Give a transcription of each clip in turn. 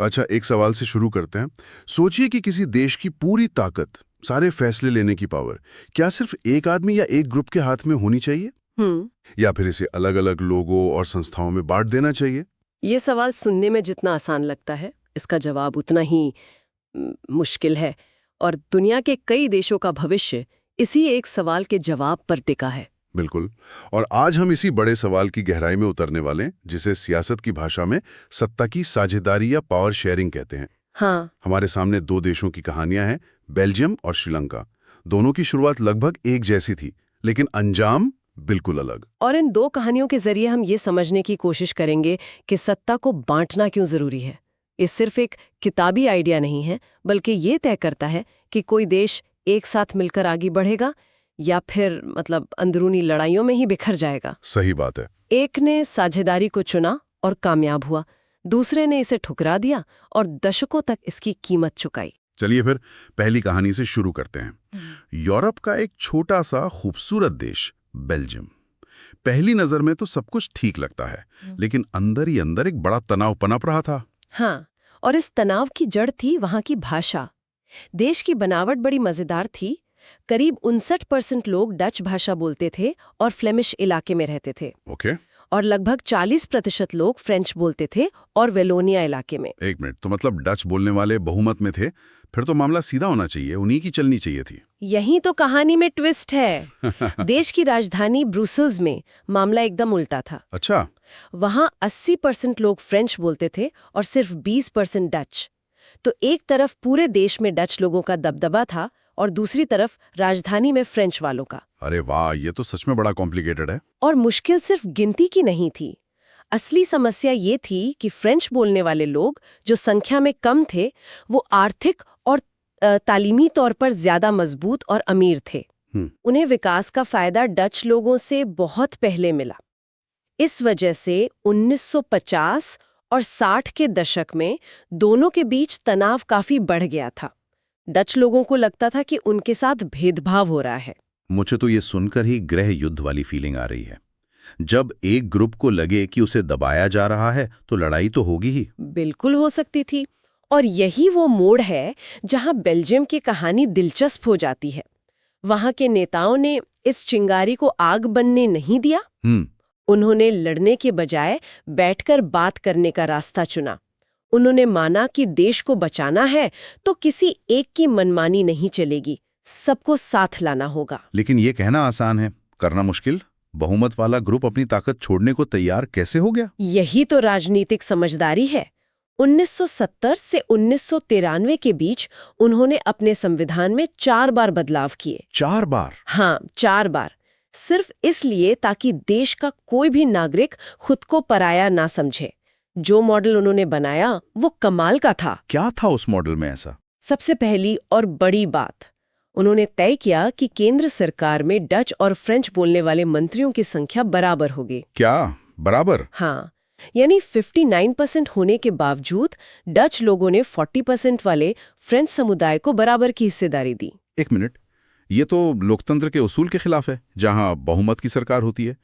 अच्छा, एक सवाल से शुरू करते हैं। सोचिए कि किसी देश की पूरी ताकत, सारे फैसले लेने की पावर, क्या सिर्फ एक आदमी या एक ग्रुप के हाथ में होनी चाहिए? या फिर इसे अलग-अलग लोगों और संस्थाओं में बांट देना चाहिए? ये सवाल सुनने में जितना आसान लगता है, इसका जवाब उतना ही मुश्किल है। और दुनिया के कई देशों का भविष्य इसी एक सवाल के जवाब पर टिका है। बिल्कुल। और आज हम इसी बड़े सवाल की गहराई में उतरने वाले हैं, जिसे सियासत की भाषा में सत्ता की साझेदारी या पावर शेयरिंग कहते हैं। हाँ। हमारे सामने दो देशों की कहानियां हैं, बेल्जियम और श्रीलंका। दोनों की शुरुआत लगभग एक जैसी थी, लेकिन अंजाम बिल्कुल अलग। और इन दो कहानियों के जरिए हम ये समझने की कोशिश करेंगे कि सत्ता को बांटना क्यों जरूरी है। ये सिर्फ एक किताबी आइडिया नहीं है, बल्कि ये तय करता है कि कोई देश एक साथ मिलकर आगे बढ़ेगा या फिर अंदरूनी लड़ाइयों में ही बिखर जाएगा। सही बात है। एक ने साझेदारी को चुना और कामयाब हुआ, दूसरे ने इसे ठुकरा दिया और दशकों तक इसकी कीमत चुकाई। चलिए फिर पहली कहानी से शुरू करते हैं। यूरोप का एक छोटा सा खूबसूरत देश बेल्जियम। पहली नजर में तो सब कुछ ठीक लगता है, लेकिन अंदर ही अंदर एक बड़ा तनाव पनप रहा था। हाँ, और इस तनाव की जड़ थी वहां की भाषा। देश की बनावट बड़ी मजेदार थी। करीब 59% लोग डच भाषा बोलते थे और फ्लेमिश इलाके में रहते थे। ओके। और लगभग 40% लोग फ्रेंच बोलते थे और वेलोनिया इलाके में। एक मिनट, तो मतलब डच बोलने वाले बहुमत में थे? फिर तो मामला सीधा होना चाहिए, उन्हीं की चलनी चाहिए थी। यही तो कहानी में ट्विस्ट है। देश की राजधानी ब्रुसेल्स में मामला एकदम उल्टा था। अच्छा। वहां 80% लोग फ्रेंच बोलते थे और सिर्फ 20% डच। तो एक तरफ पूरे देश में डच लोगों का दबदबा था और दूसरी तरफ राजधानी में फ्रेंच वालों का। अरे वाह, ये तो सच में बड़ा कॉम्प्लिकेटेड है। और मुश्किल सिर्फ गिनती की नहीं थी। असली समस्या ये थी कि फ्रेंच बोलने वाले लोग, जो संख्या में कम थे, वो आर्थिक और तालीमी तौर पर ज्यादा मजबूत और अमीर थे। उन्हें विकास का फायदा डच लोगों से बहुत पहले मिला। इस वजह से 1950 और 60 के दशक में दोनों के बीच तनाव काफी बढ़ गया था। डच लोगों को लगता था कि उनके साथ भेदभाव हो रहा है। मुझे तो ये सुनकर ही गृह युद्ध वाली फीलिंग आ रही है। जब एक ग्रुप को लगे कि उसे दबाया जा रहा है तो लड़ाई तो होगी ही। बिल्कुल हो सकती थी। और यही वो मोड़ है जहां बेल्जियम की कहानी दिलचस्प हो जाती है। वहां के नेताओं ने इस चिंगारी को आग बनने नहीं दिया। उन्होंने लड़ने के बजाय बैठकर बात करने का रास्ता चुना। उन्होंने माना कि देश को बचाना है तो किसी एक की मनमानी नहीं चलेगी, सबको साथ लाना होगा। लेकिन ये कहना आसान है, करना मुश्किल। बहुमत वाला ग्रुप अपनी ताकत छोड़ने को तैयार कैसे हो गया? यही तो राजनीतिक समझदारी है। 1970 से 1993 के बीच उन्होंने अपने संविधान में 4 बार बदलाव किए। 4 बार? हाँ, 4 बार। सिर्फ इसलिए ताकि देश का कोई भी नागरिक खुद को पराया ना समझे। जो मॉडल उन्होंने बनाया वो कमाल का था। क्या था उस मॉडल में ऐसा? सबसे पहली और बड़ी बात, उन्होंने तय किया कि केंद्र सरकार में डच और फ्रेंच बोलने वाले मंत्रियों की संख्या बराबर होगी। क्या बराबर? हाँ, यानी 59% होने के बावजूद डच लोगों ने 40% वाले फ्रेंच समुदाय को बराबर की हिस्सेदारी दी। एक मिनट, ये तो लोकतंत्र के उसूल के खिलाफ है, जहां बहुमत की सरकार होती है।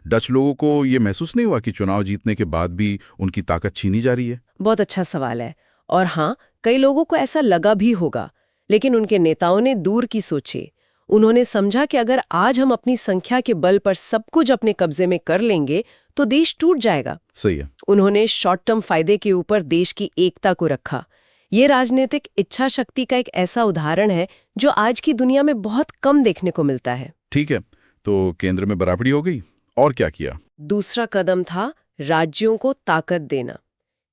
डच लोगों को ये महसूस नहीं हुआ कि चुनाव जीतने के बाद भी उनकी ताकत छीनी जा रही है? बहुत अच्छा सवाल है। और हाँ, कई लोगों को ऐसा लगा भी होगा, लेकिन उनके नेताओं ने दूर की सोचे। उन्होंने समझा कि अगर आज हम अपनी संख्या के बल पर सब कुछ अपने कब्जे में कर लेंगे तो देश टूट जाएगा। सही है। उन्होंने शॉर्ट टर्म फायदे के ऊपर देश की एकता को रखा। ये राजनीतिक इच्छा शक्ति का एक ऐसा उदाहरण है जो आज की दुनिया में बहुत कम देखने को मिलता है। ठीक है, तो केंद्र में बराबरी हो गई, और क्या किया? दूसरा कदम था राज्यों को ताकत देना।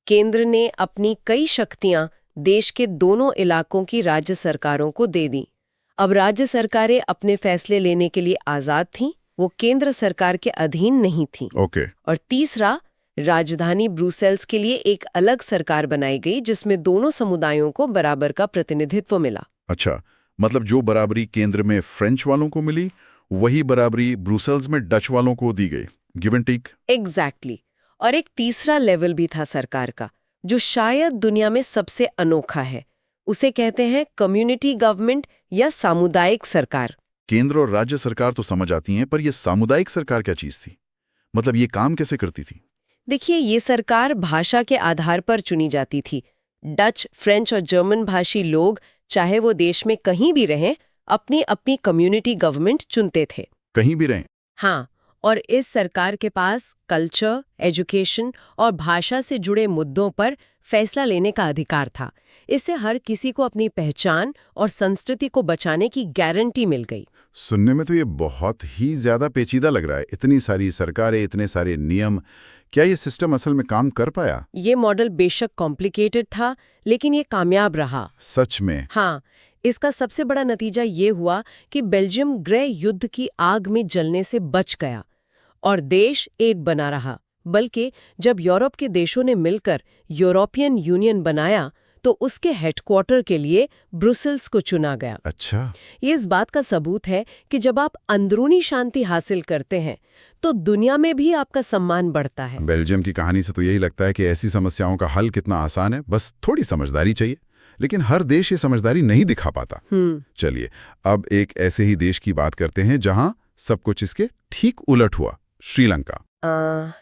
केंद्र ने अपनी कई शक्तियां देश के दोनों इलाकों की राज्य सरकारों को दे दी। अब राज्य सरकारें अपने फैसले लेने के लिए आजाद थीं, वो केंद्र सरकार के अधीन नहीं थीं। ओके। और तीसरा, राजधानी ब्रुसेल्स के लिए एक अलग सरकार बनाई गई जिसमें दोनों समुदायों को बराबर का प्रतिनिधित्व मिला। अच्छा, मतलब जो बराबरी केंद्र में फ्रेंच वालों को मिली, वही बराबरी ब्रुसेल्स में डच वालों को दी गई। Give and take. एग्जैक्टली। और एक तीसरा लेवल भी था सरकार का, जो शायद दुनिया में सबसे अनोखा है। उसे कहते हैं कम्युनिटी गवर्नमेंट या सामुदायिक सरकार। केंद्र और राज्य सरकार तो समझ आती हैं, पर यह सामुदायिक सरकार क्या चीज थी? मतलब ये काम कैसे करती थी? देखिए, ये सरकार भाषा के आधार पर चुनी जाती थी। डच, फ्रेंच और जर्मन भाषी लोग चाहे वो देश में कहीं भी रहें अपनी अपनी कम्युनिटी गवर्नमेंट चुनते थे। कहीं भी रहें। हाँ, और इस सरकार के पास कल्चर, एजुकेशन और भाषा से जुड़े मुद्दों पर फैसला लेने का अधिकार था। इससे हर किसी को अपनी पहचान और संस्कृति को बचाने की गारंटी मिल गई। सुनने में तो ये बहुत ही ज्यादा पेचीदा लग रहा है। इतनी सारी सरकारें, इतने सारे नियम, क्या ये सिस्टम असल में काम कर पाया? ये मॉडल बेशक कॉम्प्लिकेटेड था, लेकिन ये कामयाब रहा। सच में? हाँ, इसका सबसे बड़ा नतीजा ये हुआ कि बेल्जियम गृह युद्ध की आग में जलने से बच गया और देश एक बना रहा। बल्कि जब यूरोप के देशों ने मिलकर यूरोपियन यूनियन बनाया तो उसके हेडक्वार्टर के लिए ब्रुसेल्स को चुना गया। अच्छा। ये इस बात का सबूत है कि जब आप अंदरूनी शांति हासिल करते हैं तो दुनिया में भी आपका सम्मान बढ़ता है। बेल्जियम की कहानी से तो यही लगता है कि ऐसी समस्याओं का हल कितना आसान है, बस थोड़ी समझदारी चाहिए। लेकिन हर देश ये समझदारी नहीं दिखा पाता। चलिए अब एक ऐसे ही देश की बात करते हैं जहां सब कुछ इसके ठीक उलट हुआ, श्रीलंका।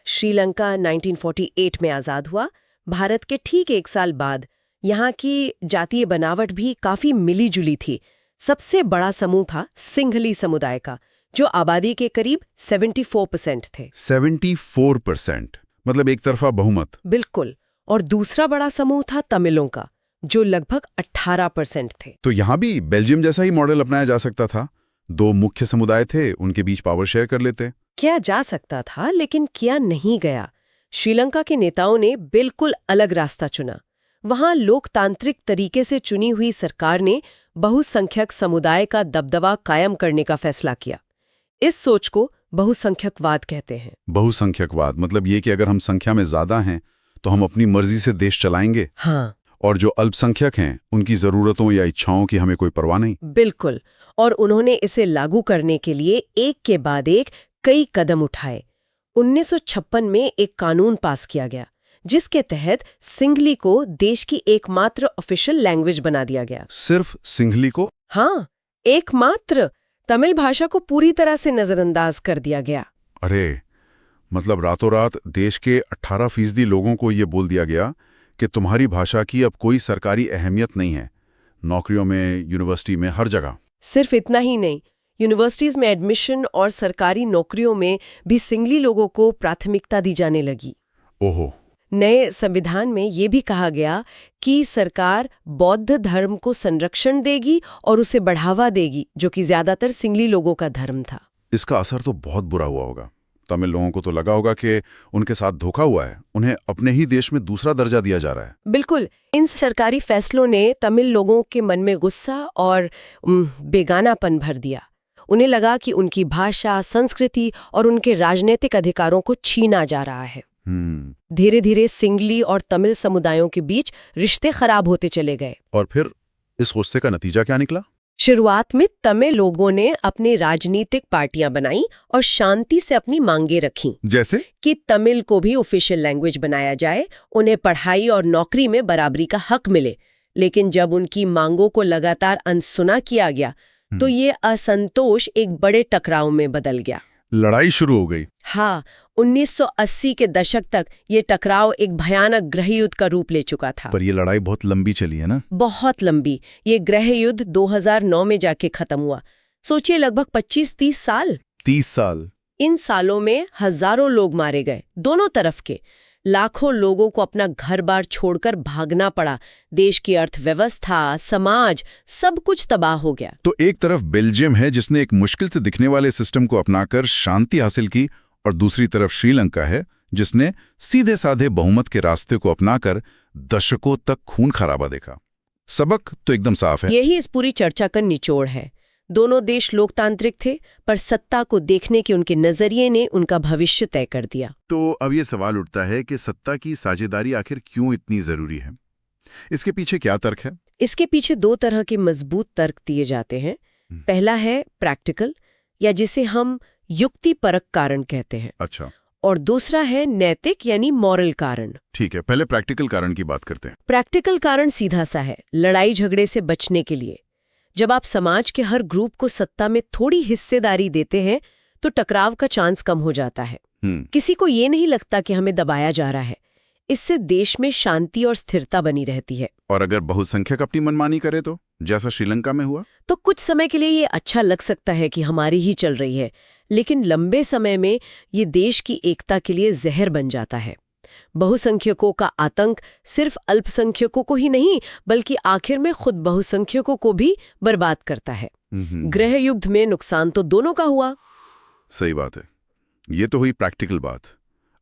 श्रीलंका 1948 में आज़ाद हुआ। भारत के ठीक एक साल बाद यहाँ की जातीय बनावट भी काफी मिली जुली थी। सबसे बड़ा समूह था सिंघली समुदाय का, जो आबादी के करीब 74% थे। 74%? मतलब एक तरफा बहुमत। बिल्कुल। और दूसरा बड़ा समूह था तमिलों का, जो लगभग 18% थे। तो यहाँ भी बेल्जियम जैसा ही मॉडल अपनाया जा सकता था। दो मुख्य समुदाय थे, उनके बीच पावर शेयर कर लेते। किया जा सकता था, लेकिन किया नहीं गया। श्रीलंका के नेताओं ने बिल्कुल अलग रास्ता चुना। वहां लोकतांत्रिक तरीके से चुनी हुई सरकार ने बहुसंख्यक समुदाय का दबदबा कायम करने का फैसला किया। इस सोच को बहुसंख्यकवाद कहते हैं। बहुसंख्यकवाद मतलब ये कि अगर हम संख्या में ज्यादा हैं तो हम अपनी मर्जी से देश चलाएंगे। हाँ। और जो अल्पसंख्यक हैं उनकी जरूरतों या इच्छाओं की हमें कोई परवाह नहीं। बिल्कुल। और उन्होंने इसे लागू करने के लिए एक के बाद एक कई कदम उठाए। 1956 में एक कानून पास किया गया जिसके तहत सिंघली को देश की एकमात्र ऑफिशियल लैंग्वेज बना दिया गया। सिर्फ सिंघली को? हाँ, एकमात्र। तमिल भाषा को पूरी तरह से नजरअंदाज कर दिया गया। अरे, मतलब रातों रात देश के 18% लोगों को ये बोल दिया गया कि तुम्हारी भाषा की अब कोई सरकारी अहमियत नहीं है। नौकरियों में, यूनिवर्सिटी में, हर जगह। सिर्फ इतना ही नहीं, यूनिवर्सिटीज में एडमिशन और सरकारी नौकरियों में भी सिंघली लोगों को प्राथमिकता दी जाने लगी। ओहो। नए संविधान में ये भी कहा गया कि सरकार बौद्ध धर्म को संरक्षण देगी और उसे बढ़ावा देगी, जो कि ज्यादातर सिंघली लोगों का धर्म था। इसका असर तो बहुत बुरा हुआ होगा। तमिल लोगों को तो लगा होगा कि उनके साथ धोखा हुआ है, उन्हें अपने ही देश में दूसरा दर्जा दिया जा रहा है। बिल्कुल। इन सरकारी फैसलों ने तमिल लोगों के मन में गुस्सा और बेगानापन भर दिया। उन्हें लगा कि उनकी भाषा, संस्कृति और उनके राजनीतिक अधिकारों को छीना जा रहा है। धीरे धीरे सिंघली और तमिल समुदायों के बीच रिश्ते खराब होते चले गए। और फिर इस गुस्से का नतीजा क्या निकला? शुरुआत में तमिल लोगों ने अपनी राजनीतिक पार्टियां बनाई और शांति से अपनी मांगे रखीं। जैसे कि तमिल को भी ऑफिशियल लैंग्वेज बनाया जाए, उन्हें पढ़ाई और नौकरी में बराबरी का हक मिले। लेकिन जब उनकी मांगों को लगातार अनसुना किया गया तो ये असंतोष एक बड़े टकराव में बदल गया। लड़ाई शुरू हो गई। हाँ, 1980 के दशक तक ये टकराव एक भयानक गृहयुद्ध का रूप ले चुका था। पर ये लड़ाई बहुत लंबी चली है ना? बहुत लंबी। ये गृहयुद्ध 2009 में जाके खत्म हुआ। सोचिए, लगभग 25-30 साल। 30 साल। इन सालों में हजारों लोग मारे गए, दोनों तरफ के। लाखों लोगों को अपना घर-बार छोड़कर भागना पड़ा। देश की अर्थव्यवस्था, समाज, सब कुछ तबाह हो गया। तो एक तरफ बेल्जियम है जिसने एक मुश्किल से दिखने वाले सिस्टम को अपनाकर शांति हासिल की, और दूसरी तरफ श्रीलंका है जिसने सीधे साधे बहुमत के रास्ते को अपनाकर दशकों तक खून खराबा देखा। सबक तो एकदम साफ है। यही इस पूरी चर्चा का निचोड़ है। दोनों देश लोकतांत्रिक थे, पर सत्ता को देखने के उनके नजरिए ने उनका भविष्य तय कर दिया। तो अब ये सवाल उठता है कि सत्ता की साझेदारी आखिर क्यों इतनी जरूरी है? इसके पीछे क्या तर्क है? इसके पीछे दो तरह के मजबूत तर्क दिए जाते हैं। पहला है प्रैक्टिकल, या जिसे हम युक्तिपरक कारण कहते हैं। अच्छा। और दूसरा है नैतिक यानी मॉरल कारण। ठीक है, पहले प्रैक्टिकल कारण की बात करते हैं। प्रैक्टिकल कारण सीधा सा है, लड़ाई झगड़े से बचने के लिए। जब आप समाज के हर ग्रुप को सत्ता में थोड़ी हिस्सेदारी देते हैं तो टकराव का चांस कम हो जाता है। किसी को ये नहीं लगता कि हमें दबाया जा रहा है। इससे देश में शांति और स्थिरता बनी रहती है। और अगर बहुसंख्यक अपनी मनमानी करे तो, जैसा श्रीलंका में हुआ? तो कुछ समय के लिए ये अच्छा लग सकता है कि हमारी ही चल रही है, लेकिन लंबे समय में ये देश की एकता के लिए जहर बन जाता है। बहुसंख्यकों का आतंक सिर्फ अल्पसंख्यकों को ही नहीं, बल्कि आखिर में खुद बहुसंख्यकों को भी बर्बाद करता है। गृह युद्ध में नुकसान तो दोनों का हुआ। सही बात है। ये तो हुई प्रैक्टिकल बात।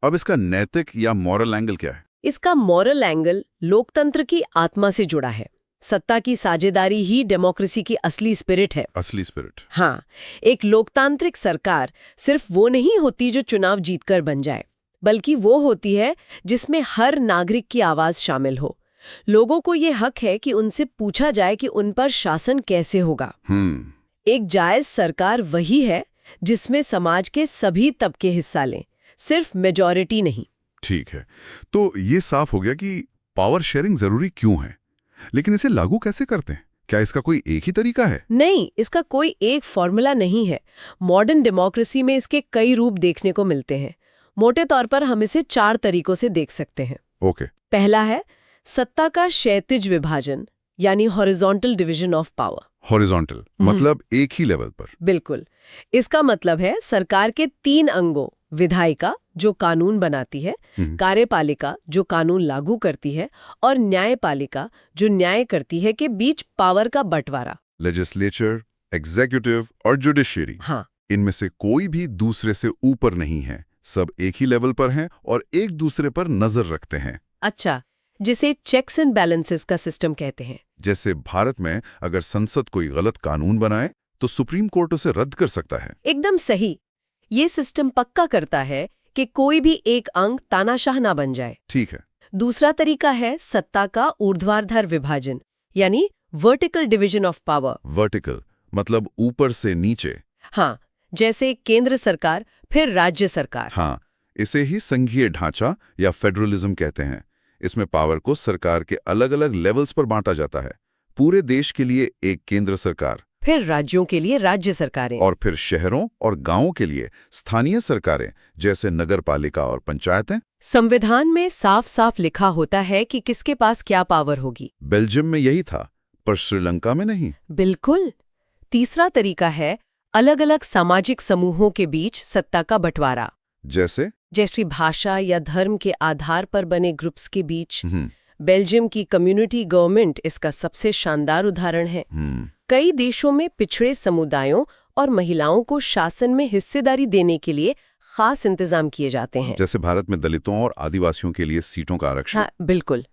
अब इसका नैतिक या मॉरल एंगल क्या है? इसका मॉरल एंगल लोकतंत्र की आत्मा से जुड़ा है। सत्ता की साझेदारी ही डेमोक्रेसी की असली स्पिरिट है। असली स्पिरिट। हाँ, एक लोकतांत्रिक सरकार सिर्फ वो नहीं होती जो चुनाव जीतकर बन जाए, बल्कि वो होती है जिसमें हर नागरिक की आवाज शामिल हो। लोगों को ये हक है कि उनसे पूछा जाए कि उन पर शासन कैसे होगा। एक जायज सरकार वही है जिसमें समाज के सभी तबके हिस्सा लें, सिर्फ मेजॉरिटी नहीं। ठीक है, तो ये साफ हो गया कि पावर शेयरिंग जरूरी क्यों है, लेकिन इसे लागू कैसे करते हैं? क्या इसका कोई एक ही तरीका है? नहीं, इसका कोई एक फॉर्मूला नहीं है। मॉडर्न डेमोक्रेसी में इसके कई रूप देखने को मिलते हैं। मोटे तौर पर हम इसे 4 तरीकों से देख सकते हैं। ओके। पहला है सत्ता का क्षैतिज विभाजन, यानी horizontal division of power. Horizontal मतलब एक ही लेवल पर। बिल्कुल। इसका मतलब है सरकार के 3 अंगों, विधायिका जो कानून बनाती है, कार्यपालिका जो कानून लागू करती है, और न्यायपालिका जो न्याय करती है, के बीच पावर का बंटवारा। लेजिस्लेचर, एग्जीक्यूटिव और जुडिशियरी। हाँ, इनमें से कोई भी दूसरे से ऊपर नहीं है, सब एक ही लेवल पर हैं और एक दूसरे पर नजर रखते हैं। अच्छा, जिसे चेक्स एंड बैलेंसेस का सिस्टम कहते हैं। जैसे भारत में अगर संसद कोई गलत कानून बनाए तो सुप्रीम कोर्ट उसे रद्द कर सकता है। एकदम सही। ये सिस्टम पक्का करता है कि कोई भी एक अंग तानाशाह ना बन जाए। ठीक है। दूसरा तरीका है सत्ता का ऊर्ध्वाधर विभाजन, यानी vertical division of power. Vertical मतलब ऊपर से नीचे। हाँ, जैसे केंद्र सरकार फिर राज्य सरकार। हाँ, इसे ही संघीय ढांचा या फेडरलिज्म कहते हैं। इसमें पावर को सरकार के अलग अलग लेवल्स पर बांटा जाता है। पूरे देश के लिए एक केंद्र सरकार, फिर राज्यों के लिए राज्य सरकारें, और फिर शहरों और गांवों के लिए स्थानीय सरकारें जैसे नगरपालिका और पंचायतें। संविधान में साफ साफ लिखा होता है कि किसके पास क्या पावर होगी। बेल्जियम में यही था, पर श्रीलंका में नहीं। बिल्कुल। तीसरा तरीका है अलग अलग सामाजिक समूहों के बीच सत्ता का बंटवारा, जैसे भाषा या धर्म के आधार पर बने ग्रुप्स के बीच। बेल्जियम की कम्युनिटी गवर्नमेंट इसका सबसे शानदार उदाहरण है। कई देशों में पिछड़े समुदायों और महिलाओं को शासन में हिस्सेदारी देने के लिए खास इंतजाम किए जाते हैं। जैसे भारत में दलितों और आदिवासियों के लिए सीटों का आरक्षण। हाँ, बिल्कुल।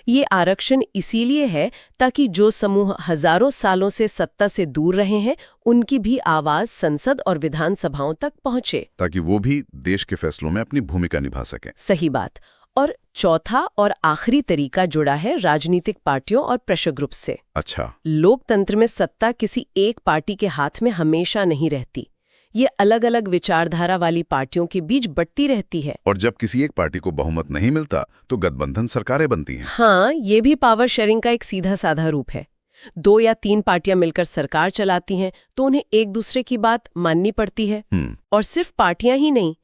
ये आरक्षण इसीलिए है ताकि जो समूह हजारों सालों से सत्ता से दूर रहे हैं, उनकी भी आवाज संसद और विधानसभाओं तक पहुंचे, ताकि वो भी देश के फैसलों में अपनी भूमिका निभा सकें। सही बात। और चौथा और आखिरी तरीका जुड़ा है राजनीतिक पार्टियों और प्रेशर ग्रुप से। अच्छा। लोकतंत्र में सत्ता किसी एक पार्टी के हाथ में हमेशा नहीं रहती। ये अलग अलग विचारधारा वाली पार्टियों के बीच बंटती रहती है। और जब किसी एक पार्टी को बहुमत नहीं मिलता तो गठबंधन सरकारें बनती हैं। हाँ, ये भी पावर शेयरिंग का एक सीधा साधा रूप है। 2 या 3 पार्टियां मिलकर सरकार चलाती हैं तो उन्हें एक दूसरे की बात माननी पड़ती है। और सिर्फ पार्टियां ही नहीं,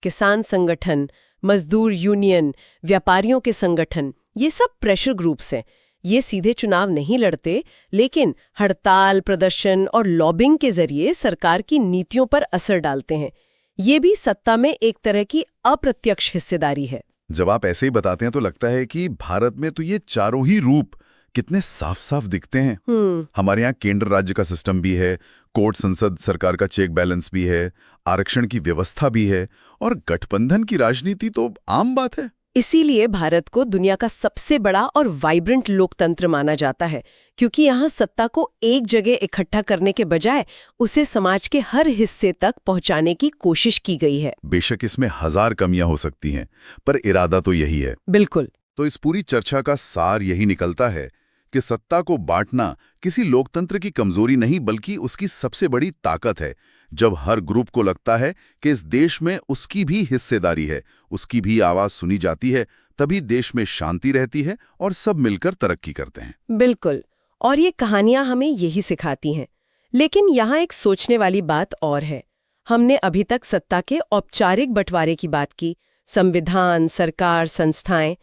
किसान संगठन, मजदूर यूनियन, व्यापारियों के संगठन, ये सब प्रेशर ग्रुप्स हैं। ये सीधे चुनाव नहीं लड़ते, लेकिन हड़ताल, प्रदर्शन और लॉबिंग के जरिए सरकार की नीतियों पर असर डालते हैं। ये भी सत्ता में एक तरह की अप्रत्यक्ष हिस्सेदारी है। जब आप ऐसे ही बताते हैं तो लगता है कि भारत में तो ये चारों ही रूप कितने साफ साफ दिखते हैं। हमारे यहाँ केंद्र राज्य का सिस्टम भी है, कोर्ट संसद सरकार का चेक बैलेंस भी है, आरक्षण की व्यवस्था भी है, और गठबंधन की राजनीति तो आम बात है। इसीलिए भारत को दुनिया का सबसे बड़ा और वाइब्रेंट लोकतंत्र माना जाता है, क्योंकि यहाँ सत्ता को एक जगह इकट्ठा करने के बजाय उसे समाज के हर हिस्से तक पहुँचाने की कोशिश की गई है। बेशक इसमें 1000 कमियां हो सकती हैं, पर इरादा तो यही है। बिल्कुल। तो इस पूरी चर्चा का सार यही निकलता है कि सत्ता को बांटना किसी लोकतंत्र की कमजोरी नहीं, बल्कि उसकी सबसे बड़ी ताकत है। जब हर ग्रुप को लगता है कि इस देश में उसकी भी हिस्सेदारी है, उसकी भी आवाज सुनी जाती है, तभी देश में शांति रहती है और सब मिलकर तरक्की करते हैं। बिल्कुल। और ये कहानियां हमें यही सिखाती हैं। लेकिन यहाँ एक सोचने वाली बात और है। हमने अभी तक सत्ता के औपचारिक बंटवारे की बात की, संविधान, सरकार, संस्थाएं,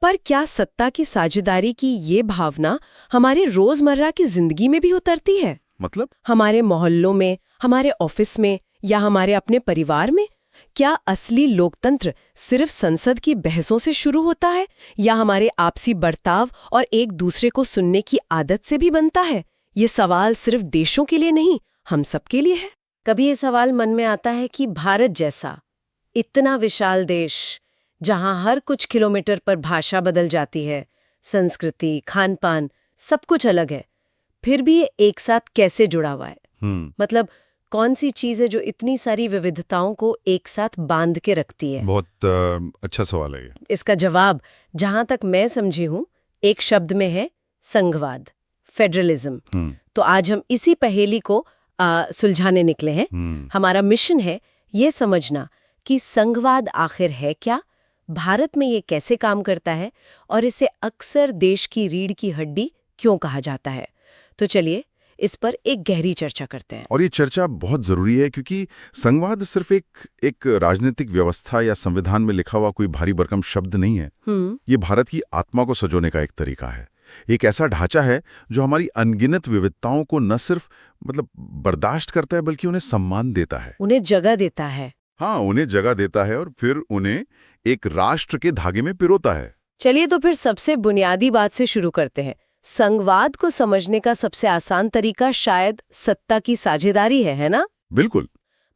पर क्या सत्ता की साझेदारी की ये भावना हमारे रोजमर्रा की जिंदगी में भी उतरती है? मतलब? हमारे मोहल्लों में, हमारे ऑफिस में या हमारे अपने परिवार में? क्या असली लोकतंत्र सिर्फ संसद की बहसों से शुरू होता है या हमारे आपसी बर्ताव और एक दूसरे को सुनने की आदत से भी बनता है? ये सवाल सिर्फ देशों के लिए नहीं, हम सबके लिए है। कभी ये सवाल मन में आता है कि भारत जैसा इतना विशाल देश, जहां हर कुछ किलोमीटर पर भाषा बदल जाती है, संस्कृति, खान-पान सब कुछ अलग है, फिर भी ये एक साथ कैसे जुड़ा हुआ है? मतलब कौन सी चीज है जो इतनी सारी विविधताओं को एक साथ बांध के रखती है? बहुत अच्छा सवाल है ये। इसका जवाब जहां तक मैं समझी हूं एक शब्द में है, संघवाद, फेडरलिज्म। तो आज हम इसी पहेली को सुलझाने निकले हैं। हमारा मिशन है ये समझना कि संघवाद आखिर है क्या, भारत में ये कैसे काम करता है और इसे अक्सर देश की रीढ़ की हड्डी क्यों कहा जाता है। तो चलिए इस पर एक गहरी चर्चा करते हैं। और ये चर्चा बहुत जरूरी है क्योंकि संघवाद सिर्फ एक राजनीतिक व्यवस्था या संविधान में लिखा हुआ कोई भारी भरकम शब्द नहीं है। ये भारत की आत्मा को सजोने का एक तरीका है, एक ऐसा ढांचा है जो हमारी अनगिनत विविधताओं को न सिर्फ बर्दाश्त करता है बल्कि उन्हें सम्मान देता है, उन्हें जगह देता है। हाँ, उन्हें जगह देता है और फिर उन्हें एक राष्ट्र के धागे में पिरोता है। चलिए तो फिर सबसे बुनियादी बात से शुरू करते हैं। संघवाद को समझने का सबसे आसान तरीका शायद सत्ता की साझेदारी है ना? बिल्कुल।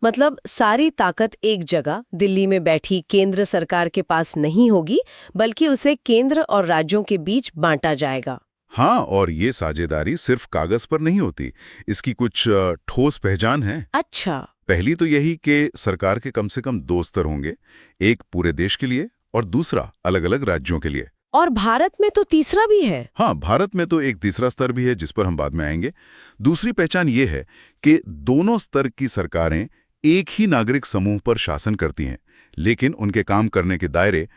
मतलब सारी ताकत एक जगह दिल्ली में बैठी केंद्र सरकार के पास नहीं होगी, बल्कि उसे केंद्र और राज्यों के बीच बांटा जाएगा। हाँ, और ये साझेदारी सिर्फ कागज पर नहीं होती, इसकी कुछ ठोस पहचान है। अच्छा। पहली तो यही कि सरकार के कम से कम 2 स्तर होंगे, एक पूरे देश के लिए और दूसरा अलग अलग राज्यों के लिए। और भारत में तो तीसरा भी है। हाँ, भारत में तो एक तीसरा स्तर भी है जिस पर हम बाद में आएंगे। दूसरी पहचान ये है कि दोनों स्तर की सरकारें एक ही नागरिक समूह पर शासन करती हैं, लेकिन उनके काम करने के दायरे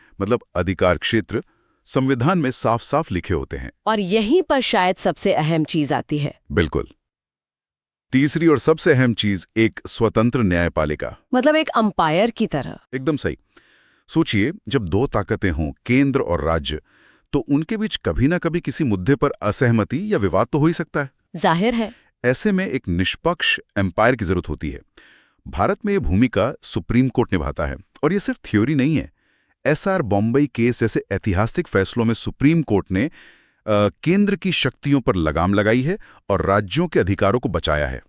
अधिकार क्षेत्र संविधान में साफ साफ लिखे होते हैं। और यहीं पर शायद सबसे अहम चीज आती है। बिल्कुल। तीसरी और सबसे अहम चीज एक स्वतंत्र न्यायपालिका, मतलब एक अंपायर की तरह। एकदम सही। सोचिए, जब 2 ताकतें हों, केंद्र और राज्य, तो उनके बीच कभी ना कभी किसी मुद्दे पर असहमति या विवाद तो हो ही सकता है। जाहिर है। ऐसे में एक निष्पक्ष एम्पायर की जरूरत होती है। भारत में ये भूमिका सुप्रीम कोर्ट निभाता है, और ये सिर्फ थ्योरी नहीं है। एसआर बॉम्बई केस जैसे ऐतिहासिक फैसलों में सुप्रीम कोर्ट ने केंद्र की शक्तियों पर लगाम लगाई है और राज्यों के अधिकारों को बचाया है।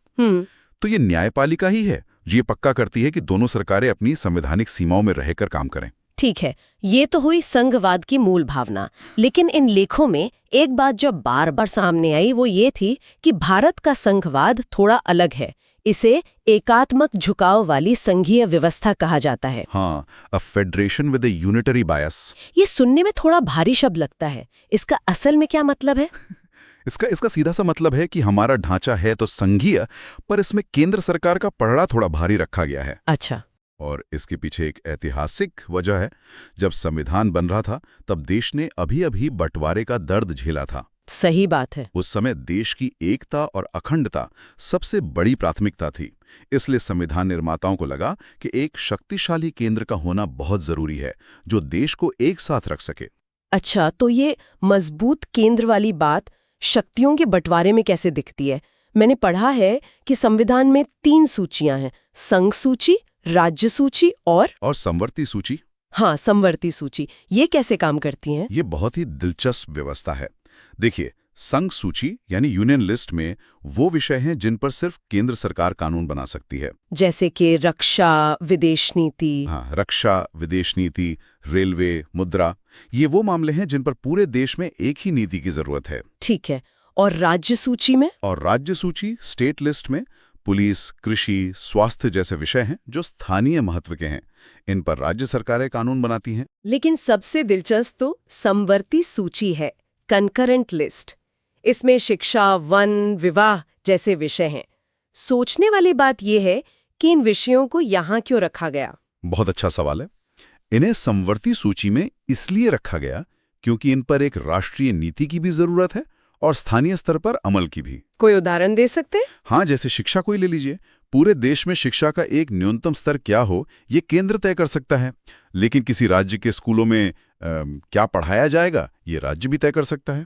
तो ये न्यायपालिका ही है जो ये पक्का करती है कि दोनों सरकारें अपनी संवैधानिक सीमाओं में रहकर काम करें। ठीक है, ये तो हुई संघवाद की मूल भावना। लेकिन इन लेखों में एक बात जो बार बार सामने आई वो ये थी कि भारत का संघवाद थोड़ा अलग है। इसे एकात्मक झुकाव वाली संघीय व्यवस्था कहा जाता है। हाँ, a federation with a unitary बायस। ये सुनने में थोड़ा भारी शब्द लगता है। इसका असल में क्या मतलब है? इसका सीधा सा मतलब है कि हमारा ढांचा है तो संघीय, पर इसमें केंद्र सरकार का पलड़ा थोड़ा भारी रखा गया है। अच्छा। और इसके पीछे एक ऐतिहासिक वजह है। जब संविधान बन रहा था तब देश ने अभी बंटवारे का दर्द झेला था। सही बात है। उस समय देश की एकता और अखंडता सबसे बड़ी प्राथमिकता थी। इसलिए संविधान निर्माताओं को लगा कि एक शक्तिशाली केंद्र का होना बहुत जरूरी है जो देश को एक साथ रख सके। अच्छा, तो ये मजबूत केंद्र वाली बात शक्तियों के बंटवारे में कैसे दिखती है? मैंने पढ़ा है कि संविधान में 3 सूचियां हैं, संघ सूची, राज्य सूची और संवर्ती सूची। हाँ, संवर्ती सूची। ये कैसे काम करती हैं? ये बहुत ही दिलचस्प व्यवस्था है। देखिए, संघ सूची यानी यूनियन लिस्ट में वो विषय हैं जिन पर सिर्फ केंद्र सरकार कानून बना सकती है, जैसे कि रक्षा, विदेश नीति। हाँ, रक्षा, विदेश नीति, रेलवे, मुद्रा, ये वो मामले हैं जिन पर पूरे देश में एक ही नीति की जरूरत है। ठीक है। और राज्य सूची में? और राज्य सूची स्टेट लिस्ट में पुलिस, कृषि, स्वास्थ्य जैसे विषय हैं जो स्थानीय महत्व के हैं। इन पर राज्य सरकारें कानून बनाती हैं। लेकिन सबसे दिलचस्प तो संवर्ती सूची है, कंकरेंट लिस्ट। इसमें शिक्षा, वन, विवाह जैसे विषय हैं। सोचने वाली बात यह है कि इन विषयों को यहाँ क्यों रखा गया? बहुत अच्छा सवाल है। इन्हें संवर्ती सूची में इसलिए रखा गया क्योंकि इन पर एक राष्ट्रीय नीति की भी जरूरत है और स्थानीय स्तर पर अमल की भी। कोई उदाहरण दे सकते हैं? हाँ, जैसे शिक्षा को ही ले लीजिए। पूरे देश में शिक्षा का एक न्यूनतम स्तर क्या हो ये केंद्र तय कर सकता है, लेकिन किसी राज्य के स्कूलों में क्या पढ़ाया जाएगा ये राज्य भी तय कर सकता है।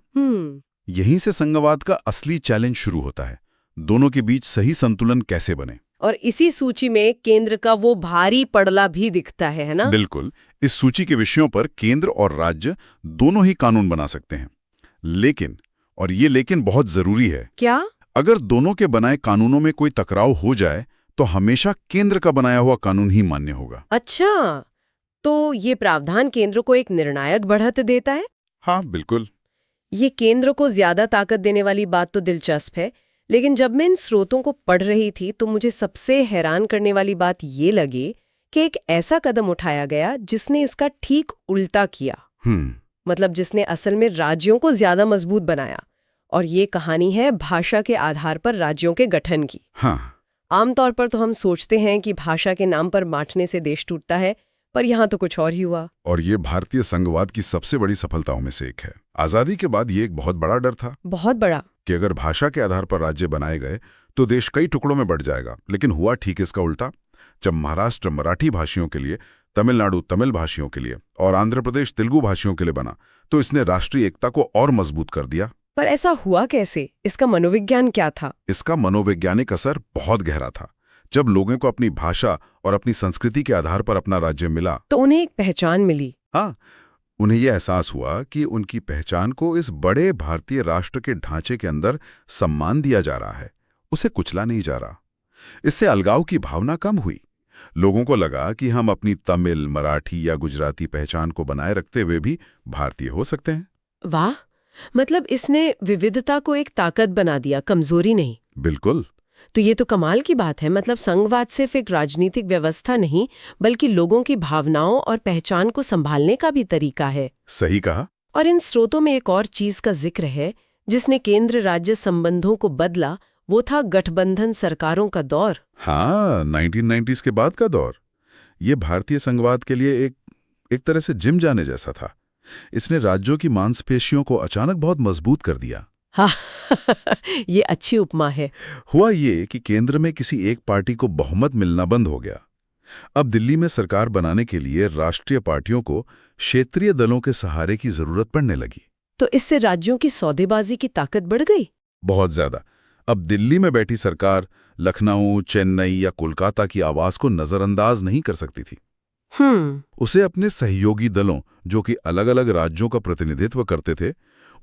यहीं से संघवाद का असली चैलेंज शुरू होता है, दोनों के बीच सही संतुलन कैसे बने। और इसी सूची में केंद्र का वो भारी पड़ला भी दिखता है ना? बिल्कुल। इस सूची के विषयों पर केंद्र और राज्य दोनों ही कानून बना सकते हैं, लेकिन, और ये लेकिन बहुत जरूरी है, क्या? अगर दोनों के बनाए कानूनों में कोई टकराव हो जाए तो हमेशा केंद्र का बनाया हुआ कानून ही मान्य होगा। अच्छा, तो ये प्रावधान केंद्र को एक निर्णायक बढ़त देता है? हाँ, बिल्कुल। ये केंद्र को ज्यादा ताकत देने वाली बात तो दिलचस्प है, लेकिन जब मैं इन स्रोतों को पढ़ रही थी तो मुझे सबसे हैरान करने वाली बात ये लगी कि एक ऐसा कदम उठाया गया जिसने इसका ठीक उल्टा किया। मतलब जिसने असल में राज्यों को ज्यादा मजबूत बनाया। और ये कहानी है भाषा के आधार पर राज्यों के गठन की। हाँ। आमतौर पर तो हम सोचते हैं कि भाषा के नाम पर बांटने से देश टूटता है, पर यहाँ तो कुछ और ही हुआ। और ये भारतीय संघवाद की सबसे बड़ी सफलताओं में से एक है। आजादी के बाद ये एक बहुत बड़ा डर था, बहुत बड़ा, कि अगर भाषा के आधार पर राज्य बनाए गए तो देश कई टुकड़ों में बढ़ जाएगा। लेकिन हुआ ठीक इसका उल्टा। जब महाराष्ट्र मराठी भाषियों के लिए, तमिलनाडु तमिल भाषियों के लिए और आंध्र प्रदेश तेलुगु भाषियों के लिए बना, तो इसने राष्ट्रीय एकता को और मजबूत कर दिया। पर ऐसा हुआ कैसे? इसका मनोविज्ञान क्या था? इसका मनोवैज्ञानिक असर बहुत गहरा था। जब लोगों को अपनी भाषा और अपनी संस्कृति के आधार पर अपना राज्य मिला तो उन्हें एक पहचान मिली। हाँ, उन्हें यह एहसास हुआ कि उनकी पहचान को इस बड़े भारतीय राष्ट्र के ढांचे के अंदर सम्मान दिया जा रहा है, उसे कुचला नहीं जा रहा। इससे अलगाव की भावना कम हुई। लोगों को लगा कि हम अपनी तमिल, मराठी या गुजराती पहचान को बनाए रखते हुए भी भारतीय हो सकते हैं। वाह, मतलब इसने विविधता को एक ताकत बना दिया, कमजोरी नहीं। बिल्कुल। तो ये तो कमाल की बात है। मतलब संघवाद सिर्फ एक राजनीतिक व्यवस्था नहीं, बल्कि लोगों की भावनाओं और पहचान को संभालने का भी तरीका है। सही कहा। और इन स्रोतों में एक और चीज का जिक्र है जिसने केंद्र राज्य संबंधों को बदला, वो था गठबंधन सरकारों का दौर। हाँ, 1990s के बाद का दौर। ये भारतीय संघवाद के लिए एक तरह से जिम जाने जैसा था। इसने राज्यों की मांसपेशियों को अचानक बहुत मजबूत कर दिया। हाँ ये अच्छी उपमा है। हुआ ये कि केंद्र में किसी एक पार्टी को बहुमत मिलना बंद हो गया। अब दिल्ली में सरकार बनाने के लिए राष्ट्रीय पार्टियों को क्षेत्रीय दलों के सहारे की जरूरत पड़ने लगी। तो इससे राज्यों की सौदेबाजी की ताकत बढ़ गई। बहुत ज्यादा। अब दिल्ली में बैठी सरकार लखनऊ, चेन्नई या कोलकाता की आवाज को नजरअंदाज नहीं कर सकती थी। उसे अपने सहयोगी दलों, जो कि अलग अलग राज्यों का प्रतिनिधित्व करते थे,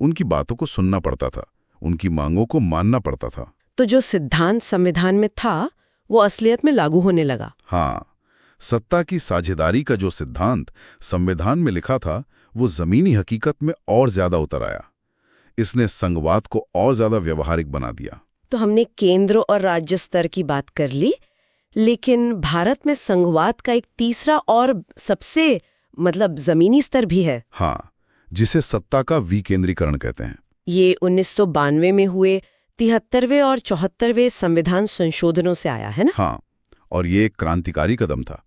उनकी बातों को सुनना पड़ता था, उनकी मांगों को मानना पड़ता था। तो जो सिद्धांत संविधान में था वो असलियत में लागू होने लगा। हाँ, सत्ता की साझेदारी का जो सिद्धांत संविधान में लिखा था वो जमीनी हकीकत में और ज्यादा उतर आया। इसने संघवाद को और ज्यादा व्यवहारिक बना दिया। तो हमने केंद्र और राज्य स्तर की बात कर ली, लेकिन भारत में संघवाद का एक तीसरा और सबसे जमीनी स्तर भी है। हाँ, जिसे सत्ता का विकेंद्रीकरण कहते हैं। ये 1992 में हुए 73वें और 74वें संविधान संशोधनों से आया है ना? हाँ, और ये एक क्रांतिकारी कदम था।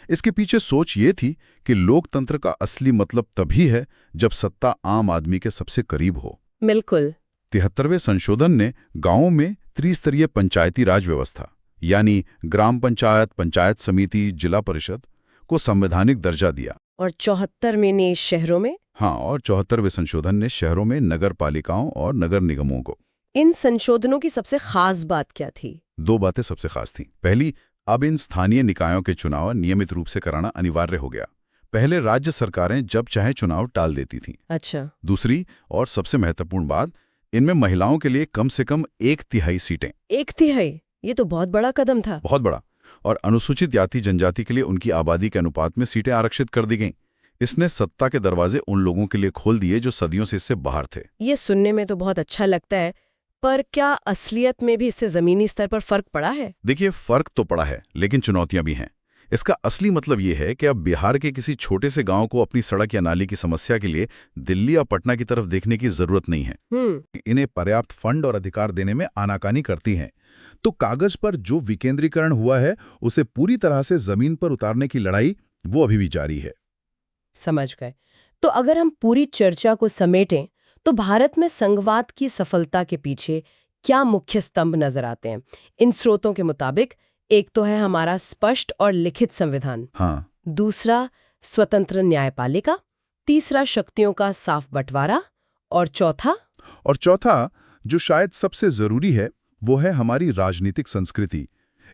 इसके पीछे सोच ये थी कि लोकतंत्र का असली मतलब तभी है जब सत्ता आम आदमी के सबसे करीब हो। बिल्कुल। 73वें संशोधन ने गांवों में त्रिस्तरीय पंचायती राज व्यवस्था, यानी ग्राम पंचायत, पंचायत समिति, जिला परिषद को संवैधानिक दर्जा दिया। और 74वें ने शहरों में? हाँ, और 74वें संशोधन ने शहरों में नगर पालिकाओं और नगर निगमों को। इन संशोधनों की सबसे खास बात क्या थी? दो बातें सबसे खास थीं। पहली, अब इन स्थानीय निकायों के चुनाव नियमित रूप से कराना अनिवार्य हो गया। पहले राज्य सरकारें जब चाहे चुनाव टाल देती थीं। अच्छा। दूसरी और सबसे महत्वपूर्ण बात, इनमें महिलाओं के लिए कम से कम 1/3 सीटें। 1/3? ये तो बहुत बड़ा कदम था। बहुत बड़ा। और अनुसूचित जाति जनजाति के लिए उनकी आबादी के अनुपात में सीटें आरक्षित कर दी गईं। इसने सत्ता के दरवाजे उन लोगों के लिए खोल दिए जो सदियों से इससे बाहर थे। ये सुनने में तो बहुत अच्छा लगता है, पर क्या असलियत में भी इससे जमीनी स्तर पर फर्क पड़ा है? देखिए, फर्क तो पड़ा है, लेकिन चुनौतियां भी हैं। इसका असली मतलब ये है कि अब बिहार के किसी छोटे से गांव को अपनी सड़क या नाली की समस्या के लिए दिल्ली या पटना की तरफ देखने की जरूरत नहीं है। इन्हें पर्याप्त फंड और अधिकार देने में आनाकानी करती हैं। तो कागज पर जो विकेंद्रीकरण हुआ है उसे पूरी तरह से जमीन पर उतारने की लड़ाई वो अभी भी जारी है। समझ गए। तो अगर हम पूरी चर्चा को समेटें तो भारत में संघवाद की सफलता के पीछे क्या मुख्य स्तंभ नजर आते हैं? इन स्रोतों के मुताबिक एक तो है हमारा स्पष्ट और लिखित संविधान। हाँ। दूसरा स्वतंत्र न्यायपालिका। तीसरा शक्तियों का साफ बंटवारा, और चौथा, जो शायद सबसे जरूरी है, वो है हमारी राजनीतिक संस्कृति।